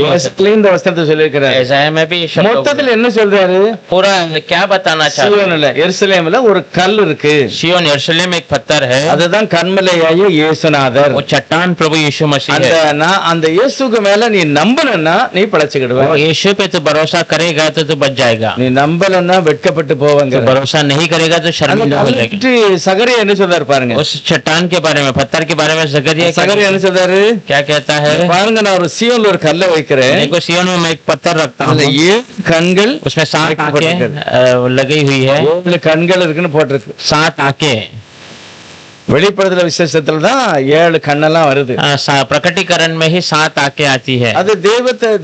இந்த வசனத்தை சொல்லியிருக்கிறார். ऐसा में भी शब्दों को- மொத்தத்துல என்ன சொல்றாரு? पूरा क्या बताना चाहते हैं? சியோன்ல எருசலேம்ல ஒரு கல் இருக்கு, सिय्योन यरूशलेम एक पत्थर है, அதுதான் கன்மலையாகிய இயேசுநாதர். वो चट्टान प्रभु यीशु मसीह அந்த है। அந்த இயேசுக்கு மேல நீ நம்பலன்னா நீ பழச்சுக்கிடுவ, और यीशु पे तो भरोसा करेगा तो तू बच जाएगा, நீ நம்பலன்னா வெட்கப்பட்டு போவாங்க. तो भरोसा नहीं करेगा तो शर्मिंदा हो जाएगा। சகரியா என்ன என்ன சொல்றாரு பாருங்க. उस चट्टान के बारे में, पत्थर के बारे में जकरिया சகரியா என்ன சொல்றாரு क्या कहता है? பாருங்க, நான் ஒரு சியோன்ல ஒரு கல்லை வைக்கிறேன், देखो सिय्योन में मैं एक पत्थर रखता அதுல हूँ, 7 கண்கள் उसमें 7 आंखें लगी हुई है, 7 கண்கள் இருக்குன்னு போட்டிருக்கு. 7 आंखें. வெளிப்படுத்தல விசேஷத்துல தான் 7 கண்ணெல்லாம் வருது. प्रकटीकरण में ही 7 आंखें आती है. அது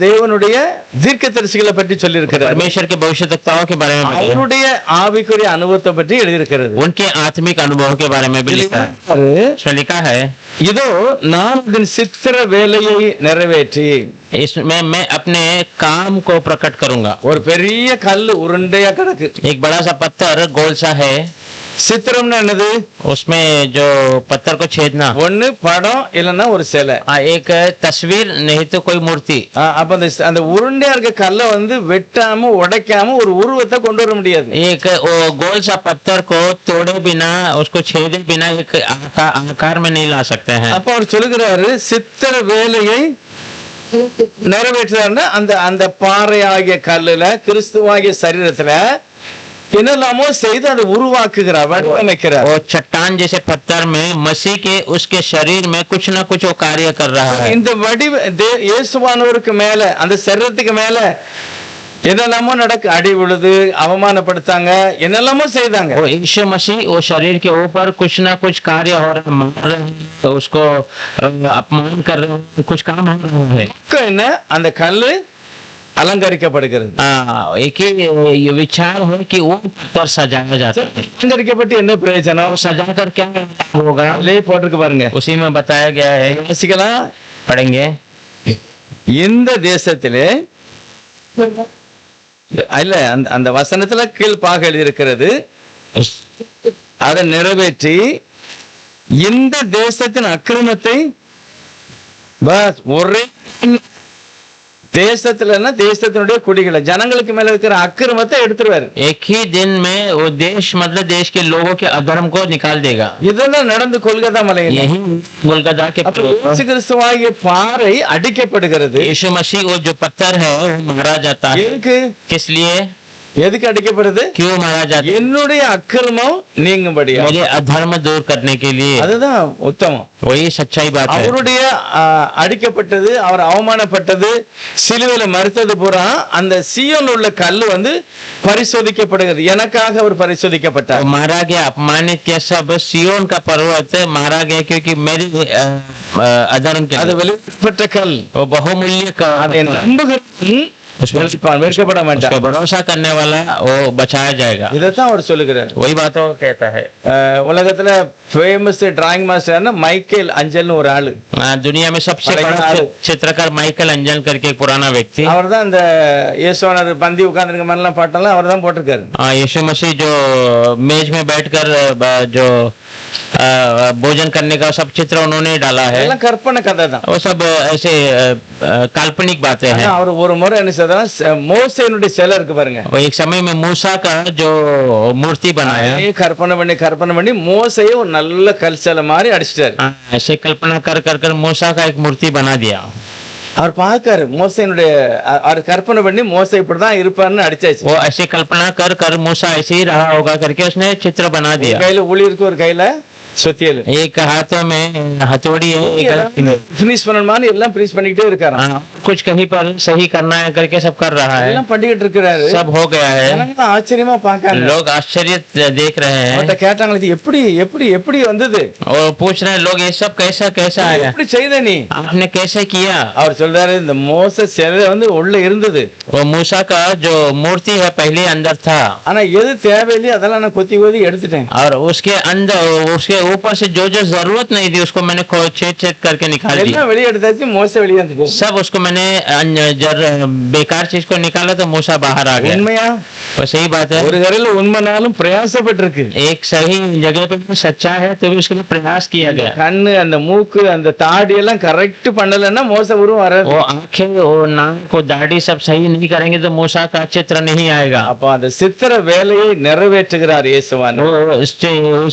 தேவனுடைய தீர்க்கதரிசிகளை பற்றி சொல்லி இருக்கிறார். परमेश्वर के भविष्यद्वक्ताओं के बारे में, அவருடைய ஆவிக்குரிய அனுபவத்தை பற்றி எழுதி இருக்கிறது. उनके आत्मिक अनुभव के बारे में भी लिखा है. उसमें लिखा है, இதோ நான் இதன் சித்திர வேலையை நிறைவேற்றி इसमें मैं अपने काम को प्रकट करूंगा. ஒரு பெரிய கல் உருண்டையா கிடக்கு. एक बड़ा सा पत्थर गोल सा है. சித்திரம்னா என்னது? उसमें जो पत्थर को छेदना, ஒண்ணு படம் இல்லைன்னா ஒரு சிலை. एक तस्वीर नहीं तो कोई मूर्ति. அப்ப அந்த உருண்டையா இருக்க கல்லை வெட்டாம உடைக்காம ஒரு உருவத்தை கொண்டு வர முடியாது. एक वो गोल सा पत्थर को तोड़े बिना, उसको छेदे बिना एक आकार में नहीं ला सकते हैं. அப்ப அவர் சொல்லுகிறாரு, சித்திர வேலையை நிறைவேற்றாருன்னா அந்த அந்த பாறையாகிய கல்லுல கிறிஸ்துவாகிய சரீரத்துல என்னெல்லாமோ செய்து அதை உருவாக்குகிறார், வடிவமைக்கிறார். और चट्टान जैसे पत्थर में मसीह के उसके शरीर में कुछ ना कुछ वो कार्य कर रहा है. இந்த இயேசுவானவருக்கு மேல, அந்த சரீரத்துக்கு மேல என்னெல்லாமோ நடக்கு, அடி விழுது, அவமானப்படுத்தாங்க, என்னெல்லாமோ செய்தாங்க. वो यीशु मसीह वो शरीर के ऊपर कुछ ना कुछ कार्य हो रहा है, मार रहे हैं, तो उसको अपमान कर रहे हैं, कुछ काम हो रहा है. என்ன அந்த கல்லு அலங்கரிக்கப்படுகிறது. एक ही ये विचार है कि वो पत्थर सजाया जाता है. அலங்கரிக்கப்பட்டு என்ன பிரயோஜனம்? सजा कर क्या होगा, அதிலே போட்டிருக்கு பாருங்க. उसी में बताया गया है. வாசிக்கலாம், पढ़ेंगे. இந்த தேசத்திலே இல்ல, அந்த வசனத்துல கீழ்ப்பாக எழுதியிருக்கிறது, அதை நிறைவேற்றி இந்த தேசத்தின் அக்கிரமத்தை ஒரே தேசத்துல தேசத்தினுடைய குடிகளை, ஜனங்களுக்கு மேல இருக்கிற அக்கிரமத்தை எடுத்துருவாரு. एक ही दिन में वो देश, मतलब देश के लोगों के अधर्म को निकाल देगा. இதெல்லாம் நடந்து கொல்கத்தா மலையில் यही गोलगदा के இயேசு கிறிஸ்துவாகிய பாறை அடிக்கப்படுகிறது. यीशु मसीह वो जो पत्थर है वो मारा जाता है. எதுக்கு? किस लिए? எதுக்கு அடிக்கப்படுது? क्यों मारा जाता है? என்னுடைய அக்கிரமம் நீங்கும்படியா. मेरे अधर्म दूर करने के लिए. அதுதான் உத்தமம். वही सच्चाई बात है. அவருடைய அடிக்கப்பட்டது, அவர் அவமானப்பட்டது, சிலுவையில மறுத்தது பூரா அந்த சியோன் உள்ள கல்லு பரிசோதிக்கப்படுகிறது. எனக்காக அவர் பரிசோதிக்கப்பட்டார். मारा गया, अपमानित किया, सब सियोन का पर्वत मारा गया क्योंकि मेरे अधर्म के. அது வெளிப்பட்ட கல். वो बहुमूल्य का. அதை நம்புகிறவன் வெட்கப்பட மாட்டான். भरोसा करने वाला वो बचाया जाएगा. இதைத்தான் அவர் சொல்லுகிறார். वही बातों कहता है. உலகத்துல ஃபேமஸ் டிராயிங் மாஸ்டர்னா மைக்கேல் அஞ்சல்னு ஒரு ஆளு. दुनिया में सबसे बड़ा चित्रकार माइकल एंजल करके एक पुराना व्यक्ति. அவர் தான் இந்த இயேசுவானவர் பந்தி உட்கார்ந்திருக்க மாதிரிலாம் பாட்டெல்லாம் அவர் தான் போட்டிருக்காரு. यीशु मसीह जो मेज में बैठकर जो भोजन करने का सब चित्र उन्होंने डाला है. எல்லாம் கற்பனை கதை தான். वो सब ऐसे काल्पनिक बातें हैं. அவர் ஒரு முறை என்ன செய்தார், மோசேனுடைய சிலை இருக்கு பாருங்க. वो एक समय में मूसा का जो मूर्ति बनाया, கற்பனை பண்ணி மோசையை ஒரு நல்ல கல் சிலை மாதிரி அடிச்சிட்டாரு. ऐसे कल्पना कर कर कर मूसा का एक मूर्ति बना दिया. அவர் பார்க்காரு மோசையினுடைய, அவர் கற்பனை பண்ணி மோசை இப்படிதான் இருப்பாருன்னு அடிச்சாச்சு. वो ऐसे कल्पना कर कर मूसा ऐसे ही रहा होगा करके उसने चित्र बना दिया. கையில ஊழி இருக்கு, ஒரு கையில சுத்தியல், एक हाथों में हथौड़ी है, फिनिश பண்ணணும்னு எல்லாம் ஃபினிஷ் பண்ணிட்டே இருக்காரு. कुछ कहीं पर सही करना है करके सब कर रहा है. எல்லாம் பண்ணிட்டு இருக்காரு. सब हो गया है. ஆச்சரியமா பார்க்கறாங்க. लोग आश्चर्य देख रहे हैं. அவட்ட கேட்டாங்க, இது எப்படி எப்படி எப்படி வந்தது? और पूछ रहे हैं लोग, ये सब कैसा कैसा आया, எப்படி செய்த நீ? आपने कैसे किया? அவர் சொல்றாரு, இந்த மோசே சிலை உள்ள இருந்தது. वो मूसा का जो मूर्ति है पहले अंदर था, ஆனா எது தேவையில்லையோ அதெல்லாம் நான் கொத்தி கொத்தி எடுத்துட்டேன். और उसके अंदर उसके ऊपर से जो जो जरूरत नहीं थी उसको मैंने छेद छेद करके निकाल दिया. எல்லாம் வெளியே எடுத்தாச்சு, மோசே வெளியே வந்துச்சு. सब उसको मैंने बेकार चीज को निकाला तो मूसा बाहर आ गया. உண்மையா? वो सही बात है. ஒரு கரையில உண்மைனாலும் பிரயாசப்பட்டிருக்கு. एक सही जगह पे सच्चा है तो भी उसके लिए प्रयास किया गया. கண்ணு, அந்த மூக்கு, அந்த தாடி எல்லாம் கரெக்ட் பண்ணலன்னா மோச உருவம் வராது. वो आंखें, वो नाक को दाढ़ी सब सही नहीं करेंगे तो मूसा का चित्र नहीं आएगा. அப்ப அந்த சித்திர வேலையை நிறைவேற்றுகிறார் இயேசுவான். वो इस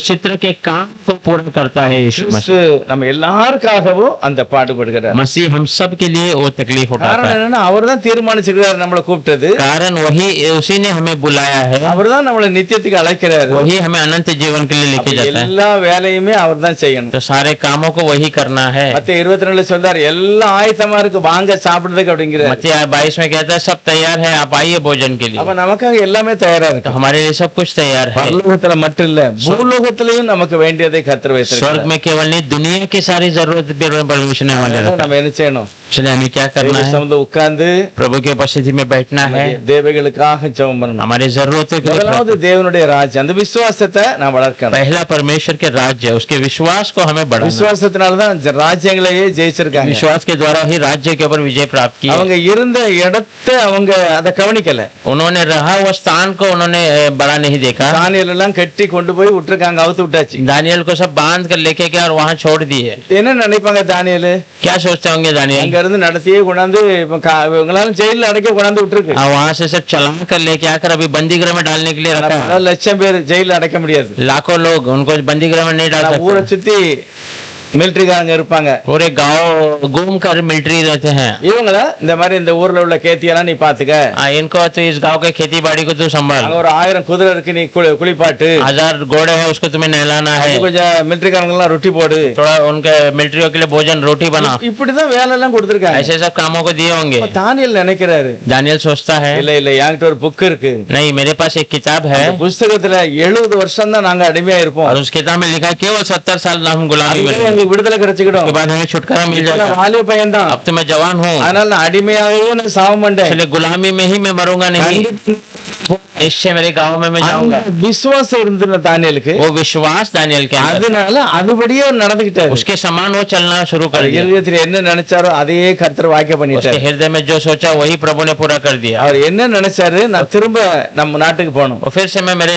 चित्र के काम को पूरा करता है यीशु मसीह. நம்ம எல்லாருக்காகவும் அந்த பாடுபடுகிறார். मसीह हम सब के लिए वो तकलीफ उठाता காரணம் है. என்னன்னா அவர் தான் தீர்மானிச்சிருக்காரு நம்மளை கூப்பிட்டது. कारण वही, उसी ने हमें हमें बुलाया है அவர்தான் நம்மளை நித்தியத்துக்கு அழைக்கிறாரு. वही हमें अनंत जीवन के लिए அப்ப लेके जाता है। எல்லா வேலையுமே அவர்தான் செய்யணும். तो सारे कामों को वही करना है। மத்தேயு 22 சொல்றாரு எல்லாம் ஆயத்தமா இருக்கு வாங்க சாப்பிடுறதுக்கு அப்படிங்கிறாரு. मत्ती 22 में कहता है सब तैयार है, आप आइए भोजन के लिए। அப்ப நமக்காக எல்லாமே தயாரா तो இருக்கு. हमारे लिए सब कुछ तैयार है। பரலோகத்துல மட்டும் இல்ல பூலோகத்திலையும் நமக்கு வேண்டியதை கர்த்தர் स्वर्ग வைத்திருக்கிறார். में केवल नहीं, दुनिया की सारी जरूरत परमेश्वर ने हमारे रखा। நம்ம என்ன செய்யணும்? चलिए हमें क्या करना है? சமூகத்துல உட்கார்ந்து प्रभु की उपस्थिति में बैठना है, தேவைகளுக்காக ஜெபம் பண்ணணும். हमारी जरूरतों के लिए முதலாவது தேவனுடைய ராஜ்யம், அந்த விசுவாசத்தை நான் வளர்க்கணும். पहला परमेश्वर के राज्य है, उसके विश्वास को हमें बढ़ाना। விசுவாசத்தினாலதான் ராஜ்யங்களையே ஜெயிச்சிருக்காங்க. विश्वास के द्वारा ही राज्य के ऊपर विजय प्राप्त की। அவங்க இருந்த இடத்தை அவங்க அதை கவனிக்கல. उन्होंने रहा वो स्थान को उन्होंने बड़ा नहीं देखा। தானியேல் எல்லாம் கட்டி கொண்டு போய் விட்டுருக்காங்க, அவுத்து விட்டாச்சு. दानियल को सब बांध कर लेके गया और वहां छोड़ दिए। என்ன நினைப்பாங்க दानियேல்? क्या सोचते होंगे दानियल? அங்க இருந்து நடத்தியே கொண்டாந்து இவங்களால ஜெயில அடைக்க கொண்டாந்து விட்டுருக்கு. वहां से सब चला कर लेके आकर अभी बंदी गृह में डालने के लिए रखा। பல லட்சம் பேர் ஜெயில अடைக்க முடியாது. लाखों लोग उनको बंदी गृह में नहीं डाल ஊரை सकते। சுத்தி மிலிட்டரிக்காரங்க இருப்பாங்க. पूरे गांव घूम कर मिलिट्री रहते हैं। இவங்கள இந்த மாதிரி இந்த ஊர்ல உள்ள கேத்தியெல்லாம் நீ பாத்துக்க, इनको तो इस गांव के खेती बाड़ी को तू संभाल, அங்க ஒரு 1000 குதிரை இருக்கு நீ குளிப்பாட்டு, 1000 घोड़े हैं उसको तुम्हें नहलाना है, கொஞ்சம் மிலிட்டரிக்காரங்க எல்லாம் ரொட்டி போடு, थोड़ा उनके मिलिट्रियों के लिए भोजन रोटी बना। இப்படிதான் வேலை எல்லாம் கொடுத்திருக்காங்க. ऐसे सब कामों को दिए होंगे। தானியேல் நினைக்கிறாரு, दानियल सोचता है இல்ல இல்ல என்கிட்ட ஒரு புக் இருக்கு, नहीं मेरे पास एक किताब है அந்த புஸ்தகத்துல 70 வருஷம் தான் நாங்க அடிமையா இருப்போம், और उस किताब में लिखा है केवल 70 साल हम गुलामी में அதுக்கு रहेंगे। எங்களுக்கு விடுதலை கிடைச்சுக்கிடும், उसके बाद हमें छुटकारा मिल நான் जाएगा। வாலிப பையன் தான், अब तो मैं जवान हूँ, அதனால நான் அடிமையாகவே நான் சாவ மாட்டேன், इसलिए गुलामी में ही मैं मरूंगा नहीं, निश्चय मेरे गांव में मैं जाऊंगा। அந்த விசுவாசம் இருந்துன தானியேலுக்கு, वो विश्वास दानियल के अंदर, அதனால அதுபடியே அவர் நடந்துக்கிட்டாரு. उसके समान वो चलना शुरू कर दिया। இருதயத்துல என்ன நினைச்சாரோ அதையே கர்த்தர் வாக்கிய उसके பண்ணிட்டாரு. हृदय में जो सोचा वही प्रभु ने पूरा कर दिया। அவர் என்ன நினைச்சாரு, நான் திரும்ப நம்ம நாட்டுக்கு போகணும், और फिर से मैं मेरे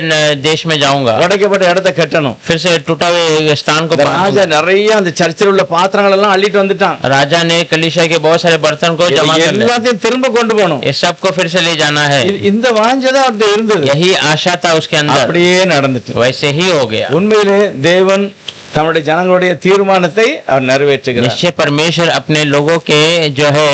देश में जाऊंगा, உடைக்கப்பட்ட இடத்தை கட்டணும். फिर से टूटा हुए स्थान को இந்த ராஜா நிறைய அந்த சர்ச்சில் உள்ள பாத்திரங்கள் எல்லாம் அள்ளிட்டு வந்துட்டான், राजा ने कलीसिया के बहुत सारे बर्तन को जमा कर लिया, எல்லாத்தையும் திரும்ப கொண்டு போகணும். ये सब को फिर से ले जाना है। இந்த வாஞ்சதான் அவர்கிட்ட இருந்தது, यही आशा था उसके अंदर, அப்படியே நடந்துச்சு. वैसे ही हो गया। உண்மையிலே தேவன் தம்முடைய ஜனங்களுடைய தீர்மானத்தை அவர் நிறைவேற்றுகிறார். निश्चय परमेश्वर अपने लोगों के जो है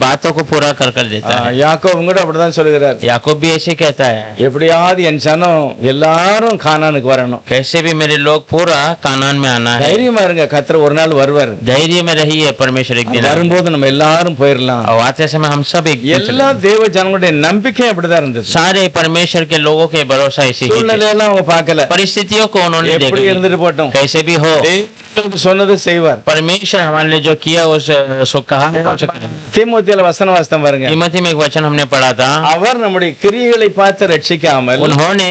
बातों को पूरा कर कर देता है। யாக்கோபு கூட அப்படிதான் சொல்லுகிறார், याकूब भी ऐसे कहता है, எப்படியாவது என் ஜனம் எல்லாரும் கானானுக்கு வரணும், कैसे भी मेरे लोग पूरा कानान में आना है। தைரியமா இருங்க, கர்த்தர் ஒரு நாள் வருவார், धैर्य में रहिए, परमेश्वर एक दिन आएगा। வரும்போது நம்ம எல்லாரும் போயிடலாம். और आते समय हम सब एक दिन எல்லா चलेंगे। தேவ ஜனங்களுடைய நம்பிக்கை அப்படிதான் இருந்தது. सारे परमेश्वर के लोगों के भरोसा ऐसे ही थे। சூழ்நிலையெல்லாம் அவங்க பார்க்கல, परिस्थितियों को उन्होंने எப்படி देखा, இருந்துட்டு போட்டோம், कैसे भी हो தேவன் சொன்னது செய்வார். परमेश्वर हमारे लिए जो किया उस सो कहा है। தீமோத்தேயுல வசன வாஸ்தம் பாருங்க, कीमती में एक वचन हमने पढ़ा था, அவர் நம்முடைய கிரியைகளை பார்த்து ரட்சிக்காமல் उन्होंने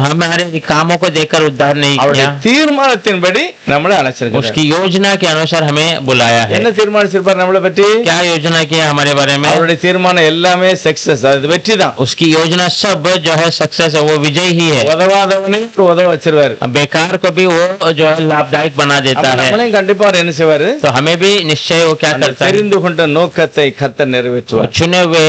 हमारे कामों को देखकर उद्धार नहीं அவருடைய किया, தீர்மானத்தின்படி நம்மளை அழைச்சிருக்கார். उसकी योजना के अनुसार हमें बुलाया है। என்ன தீர்மானிச்சிருப்பார் நம்மளை பற்றி? क्या योजना किया हमारे बारे में? அவருடைய தீர்மானம் எல்லாமே சக்சஸ், அது வெற்றி தான். उसकी योजना सब जो है सक्सेस है, वो विजय ही है। உதவாதவனே உதவ வச்சிருவாரு, बेकार को भी वो जो है लाभदायक बना देता है। நம்மளையும் கண்டிப்பா அவர் என்ன செய்வாரு, तो हमें भी निश्चय वो क्या करता है, தெரிந்து கொண்ட நோக்கத்தை கர்த்தர் நிறைவேற்றுவார். चुने हुए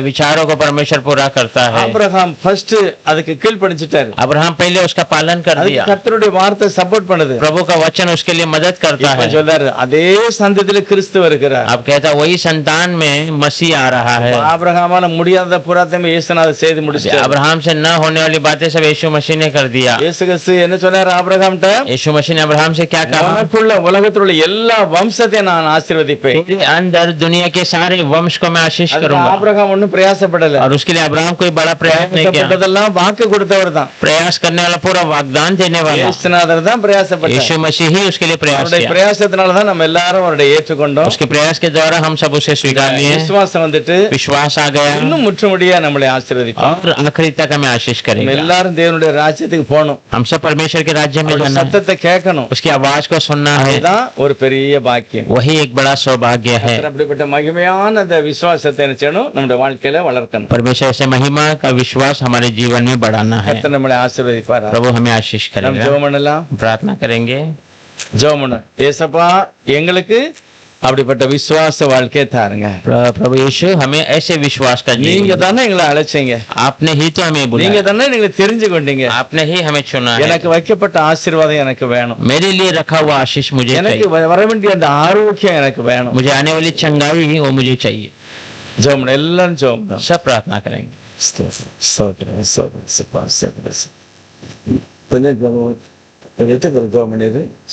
विचारों को परमेश्वर पूरा करता है। ஆபிரகாம் ஃபர்ஸ்ட் அதுக்கு கீழ்ப்படிஞ்சிட்டாரு, अब्राहम पहले उसका पालन कर அதுக்கு दिया, கர்த்தருடைய வார்த்தை சப்போர்ட் பண்ணுது. प्रभु का वचन उसके लिए मदद करता இப்ப है। சொல்றாரு அதே சந்ததியில கிறிஸ்து வருகிறார். अब कहता है वही संतान में मसीह आ रहा है। ஆபிரகாமால முடியாத புறாத்தையும் இயேசுநாதர் செய்து முடிச்சார். अब्राहम से न होने वाली बातें सब यीशु मसीह ने कर दिया। இயேசு கிறிஸ்து என்ன சொன்னார் ஆபிரகாம்ட்ட? यीशु मसीह ने अब्राहम से क्या कहा? உனக்குள்ள உலகத்தில் உள்ள எல்லா வம்சத்தையும் நான் ஆசீர்வதிப்பேன். तेरे अंदर दुनिया के सारे वंश को मैं आशीष அதுக்கு करूंगा। ஆபிரகாம் ஒண்ணும் பிரயாசப்படல, और उसके लिए अब्राहम कोई बड़ा प्रयास नहीं किया, பிரயாசப்பட்டதெல்லாம் வாக்கு கொடுத்தவர் தான். प्रयास करने वाला पूरा वाग्दान देने वाला இயேசுநாதர் தான் பிரயாசப்பட்டார். यीशु मसीह ही उसके लिए प्रयास அவருடைய किया। பிரயாசத்தினால தான் நம்ம எல்லாரும் அவருடைய ஏற்றுக்கொண்டோம். उसके प्रयास के द्वारा हम सब उसे स्वीकार लिए, விசுவாசம் வந்துட்டு विश्वास आ गया இன்னும் முற்றுமுடியா நம்மளை ஆசீர்வதிப்பார். और आखिरी तक हमें आशीष நம்ம करेगा। எல்லாரும் தேவனுடைய ராஜ்யத்துக்கு போகணும், हम सब परमेश्वर के राज्य में அவருடைய जाना है, சத்தத்தை கேட்கணும், उसकी आवाज को सुनना है, அதுதான் ஒரு பெரிய பாக்கியம். वही एक बड़ा सौभाग्य है। கர்த்தர் அப்படிப்பட்ட மகிமையான அந்த விசுவாசத்தை என்ன செய்யணும், நம்முடைய வாழ்க்கையில வளர்க்கணும். परमेश्वर से महिमा का विश्वास हमारे जीवन में बढ़ाना है। கர்த்தர் நம்மளை ஆசீர்வதிப்பார். प्रभु हमें आशीष நம்ம करेगा। ஜெபம் பண்ணலாம், प्रार्थना करेंगे। ஜெபம் பண்ணலாம். ஏசப்பா எங்களுக்கு அப்படிப்பட்ட விசுவாச வாழ்க்கையை தாருங்க. प्रभु यीशु हमें ऐसे विश्वास का நீங்க जीवन, தானே எங்களை அழைச்சீங்க, आपने ही तो हमें நீங்க बुलाया, தானே எங்களை தெரிஞ்சு கொண்டீங்க. आपने ही हमें चुना है। எனக்கு வைக்கப்பட்ட ஆசீர்வாதம் எனக்கு வேணும், मेरे लिए रखा हुआ आशीष मुझे எனக்கு चाहिए, வர வேண்டிய அந்த ஆரோக்கியம் எனக்கு வேணும். मुझे आने वाली चंगाई वो मुझे चाहिए। ஜெபம் பண்ணலாம். எல்லாரும் ஜெபம் பண்ணலாம். सब प्रार्थना करेंगे। స్తోత్రం స్తోత్రం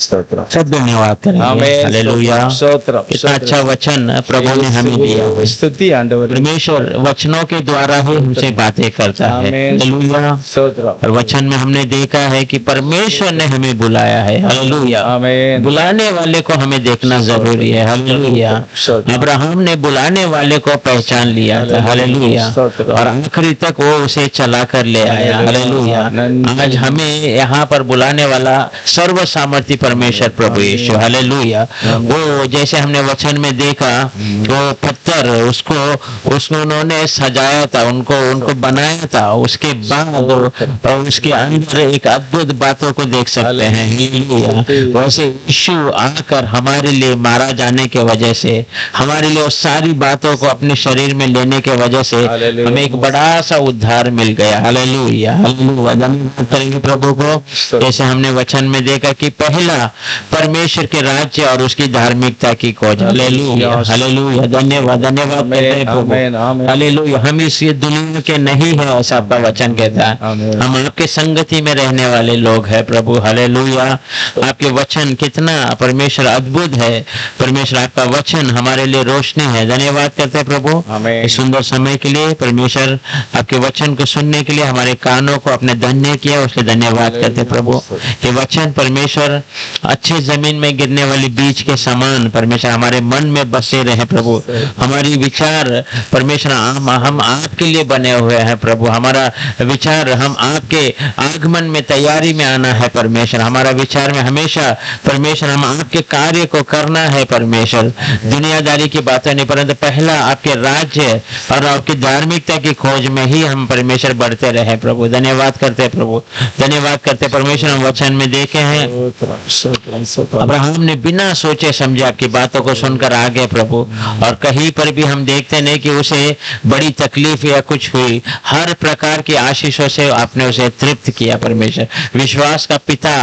స్తోత్రం सब धन्यवाद करेंगे आमीन हालेलुया స్తోత్రం कितना अच्छा वचन प्रभु ने हमें दिया है స్తుతి ఆండవరు परमेश्वर वचनों के द्वारा ही हमसे बातें करता है आमीन। हालेलुया స్తోత్రం और वचन में हमने देखा है कि परमेश्वर ने हमें बुलाया है हालेलुया आमीन बुलाने वाले को हमें देखना जरूरी है हालेलुया स्तोत्र। अब्राहम ने बुलाने वाले को पहचान लिया था हालेलुया स्तोत्र। और आखिरी तक वो उसे चला कर ले आया हालेलुया आज हमें यहाँ पर बुलाने वाला सर्व सामर्थ्य परमेश्वर प्रभु यीशु हालेलुया वो जैसे हमने वचन में देखा वो पत्थर उसको उन्होंने सजाया था उनको बनाया था उसके बाद उसके अंदर एक अद्भुत बातों को देख सकते हैं हालेलुया वैसे यीशु आकर हमारे लिए मारा जाने के वजह से हमारे लिए उस सारी बातों को अपने शरीर में लेने के वजह से हालेलुया। हमें एक बड़ा सा उद्धार मिल गया हालेलुया हालेलुया धन्यवाद करेंगे प्रभु को जैसे हमने वचन में देखा कि पहला परमेश्वर के राज्य और उसकी धार्मिकता की खोज हालेलुया हालेलुया धन्यवाद धन्यवाद करते हैं प्रभु आमीन आमीन हालेलुया हम इस ये दुनिया के नहीं है ऐसा आपका वचन कहता है आमीन हम आपके संगति में रहने वाले लोग हैं प्रभु हालेलुया आपके वचन कितना परमेश्वर अद्भुत है परमेश्वर आपका वचन हमारे लिए रोशनी है धन्यवाद करते हैं प्रभु आमीन इस सुंदर समय के लिए परमेश्वर आपके वचन को सुनने के लिए हमारे कानों को अपने धन्य किया उसके धन्यवाद करते हैं प्रभु ये वचन परमेश्वर अच्छे जमीन में गिरने वाली बीज के समान परमेश्वर हमारे मन में बसे रहे प्रभु हमारी विचार परमेश्वर हम आपके लिए बने हुए हैं प्रभु हमारा विचार हम आपके आगमन में तैयारी में आना है परमेश्वर हमारा विचार में हमेशा परमेश्वर हम आपके कार्य को करना है परमेश्वर दुनियादारी की बातें नहीं परंतु पहला आपके राज्य और आपकी धार्मिकता की खोज में ही हम परमेश्वर बढ़ते रहे प्रभु धन्यवाद करते हैं प्रभु धन्यवाद करते हैं परमेश्वर हम वचन में देखे हैं स्तोत्रम स्तोत्रम अब्राहम ने बिना सोचे समझे आपकी बातों को सुनकर आ गए प्रभु और कहीं पर भी हम देखते नहीं कि उसे बड़ी तकलीफ या कुछ हुई हर प्रकार की आशीषों से आपने उसे तृप्त किया परमेश्वर विश्वास का पिता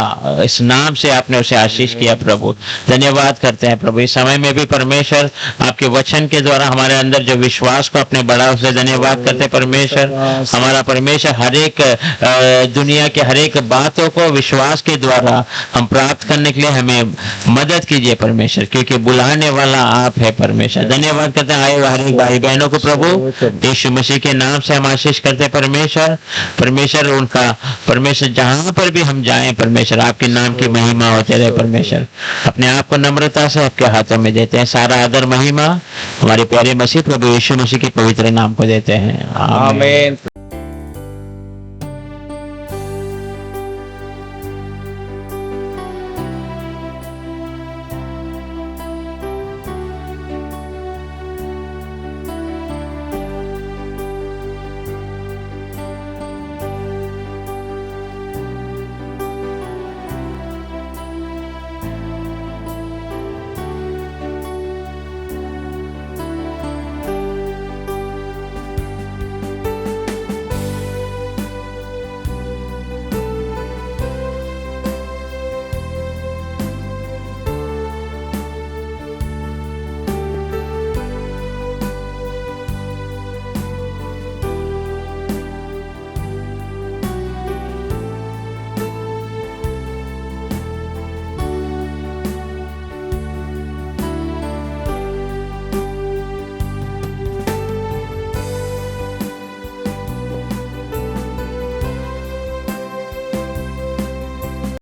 इस नाम से आपने उसे आशीष किया प्रभु धन्यवाद करते हैं प्रभु इस समय में भी परमेश्वर आपके वचन के द्वारा हमारे अंदर जो विश्वास को अपने बढ़ा उसे धन्यवाद करते हैं परमेश्वर हमारा परमेश्वर हर एक दुनिया के हर एक बातों को विश्वास के द्वारा हम प्राप्त करने के लिए हमें मदद कीजिए परमेश्वर क्योंकि बुलाने वाला आप है परमेश्वर धन्यवाद करते हैं आए हुए हर एक भाई बहनों को प्रभु यीशु मसीह के नाम से हम आशीष करते हैं परमेश्वर परमेश्वर उनका परमेश्वर जहां पर भी हम जाएं परमेश्वर आपके नाम की महिमा होते रहे परमेश्वर अपने आप को नम्रता से आपके हाथों में देते हैं सारा आदर महिमा हमारे प्यारे मसीह प्रभु यीशु मसीह के पवित्र नाम को देते हैं आमीन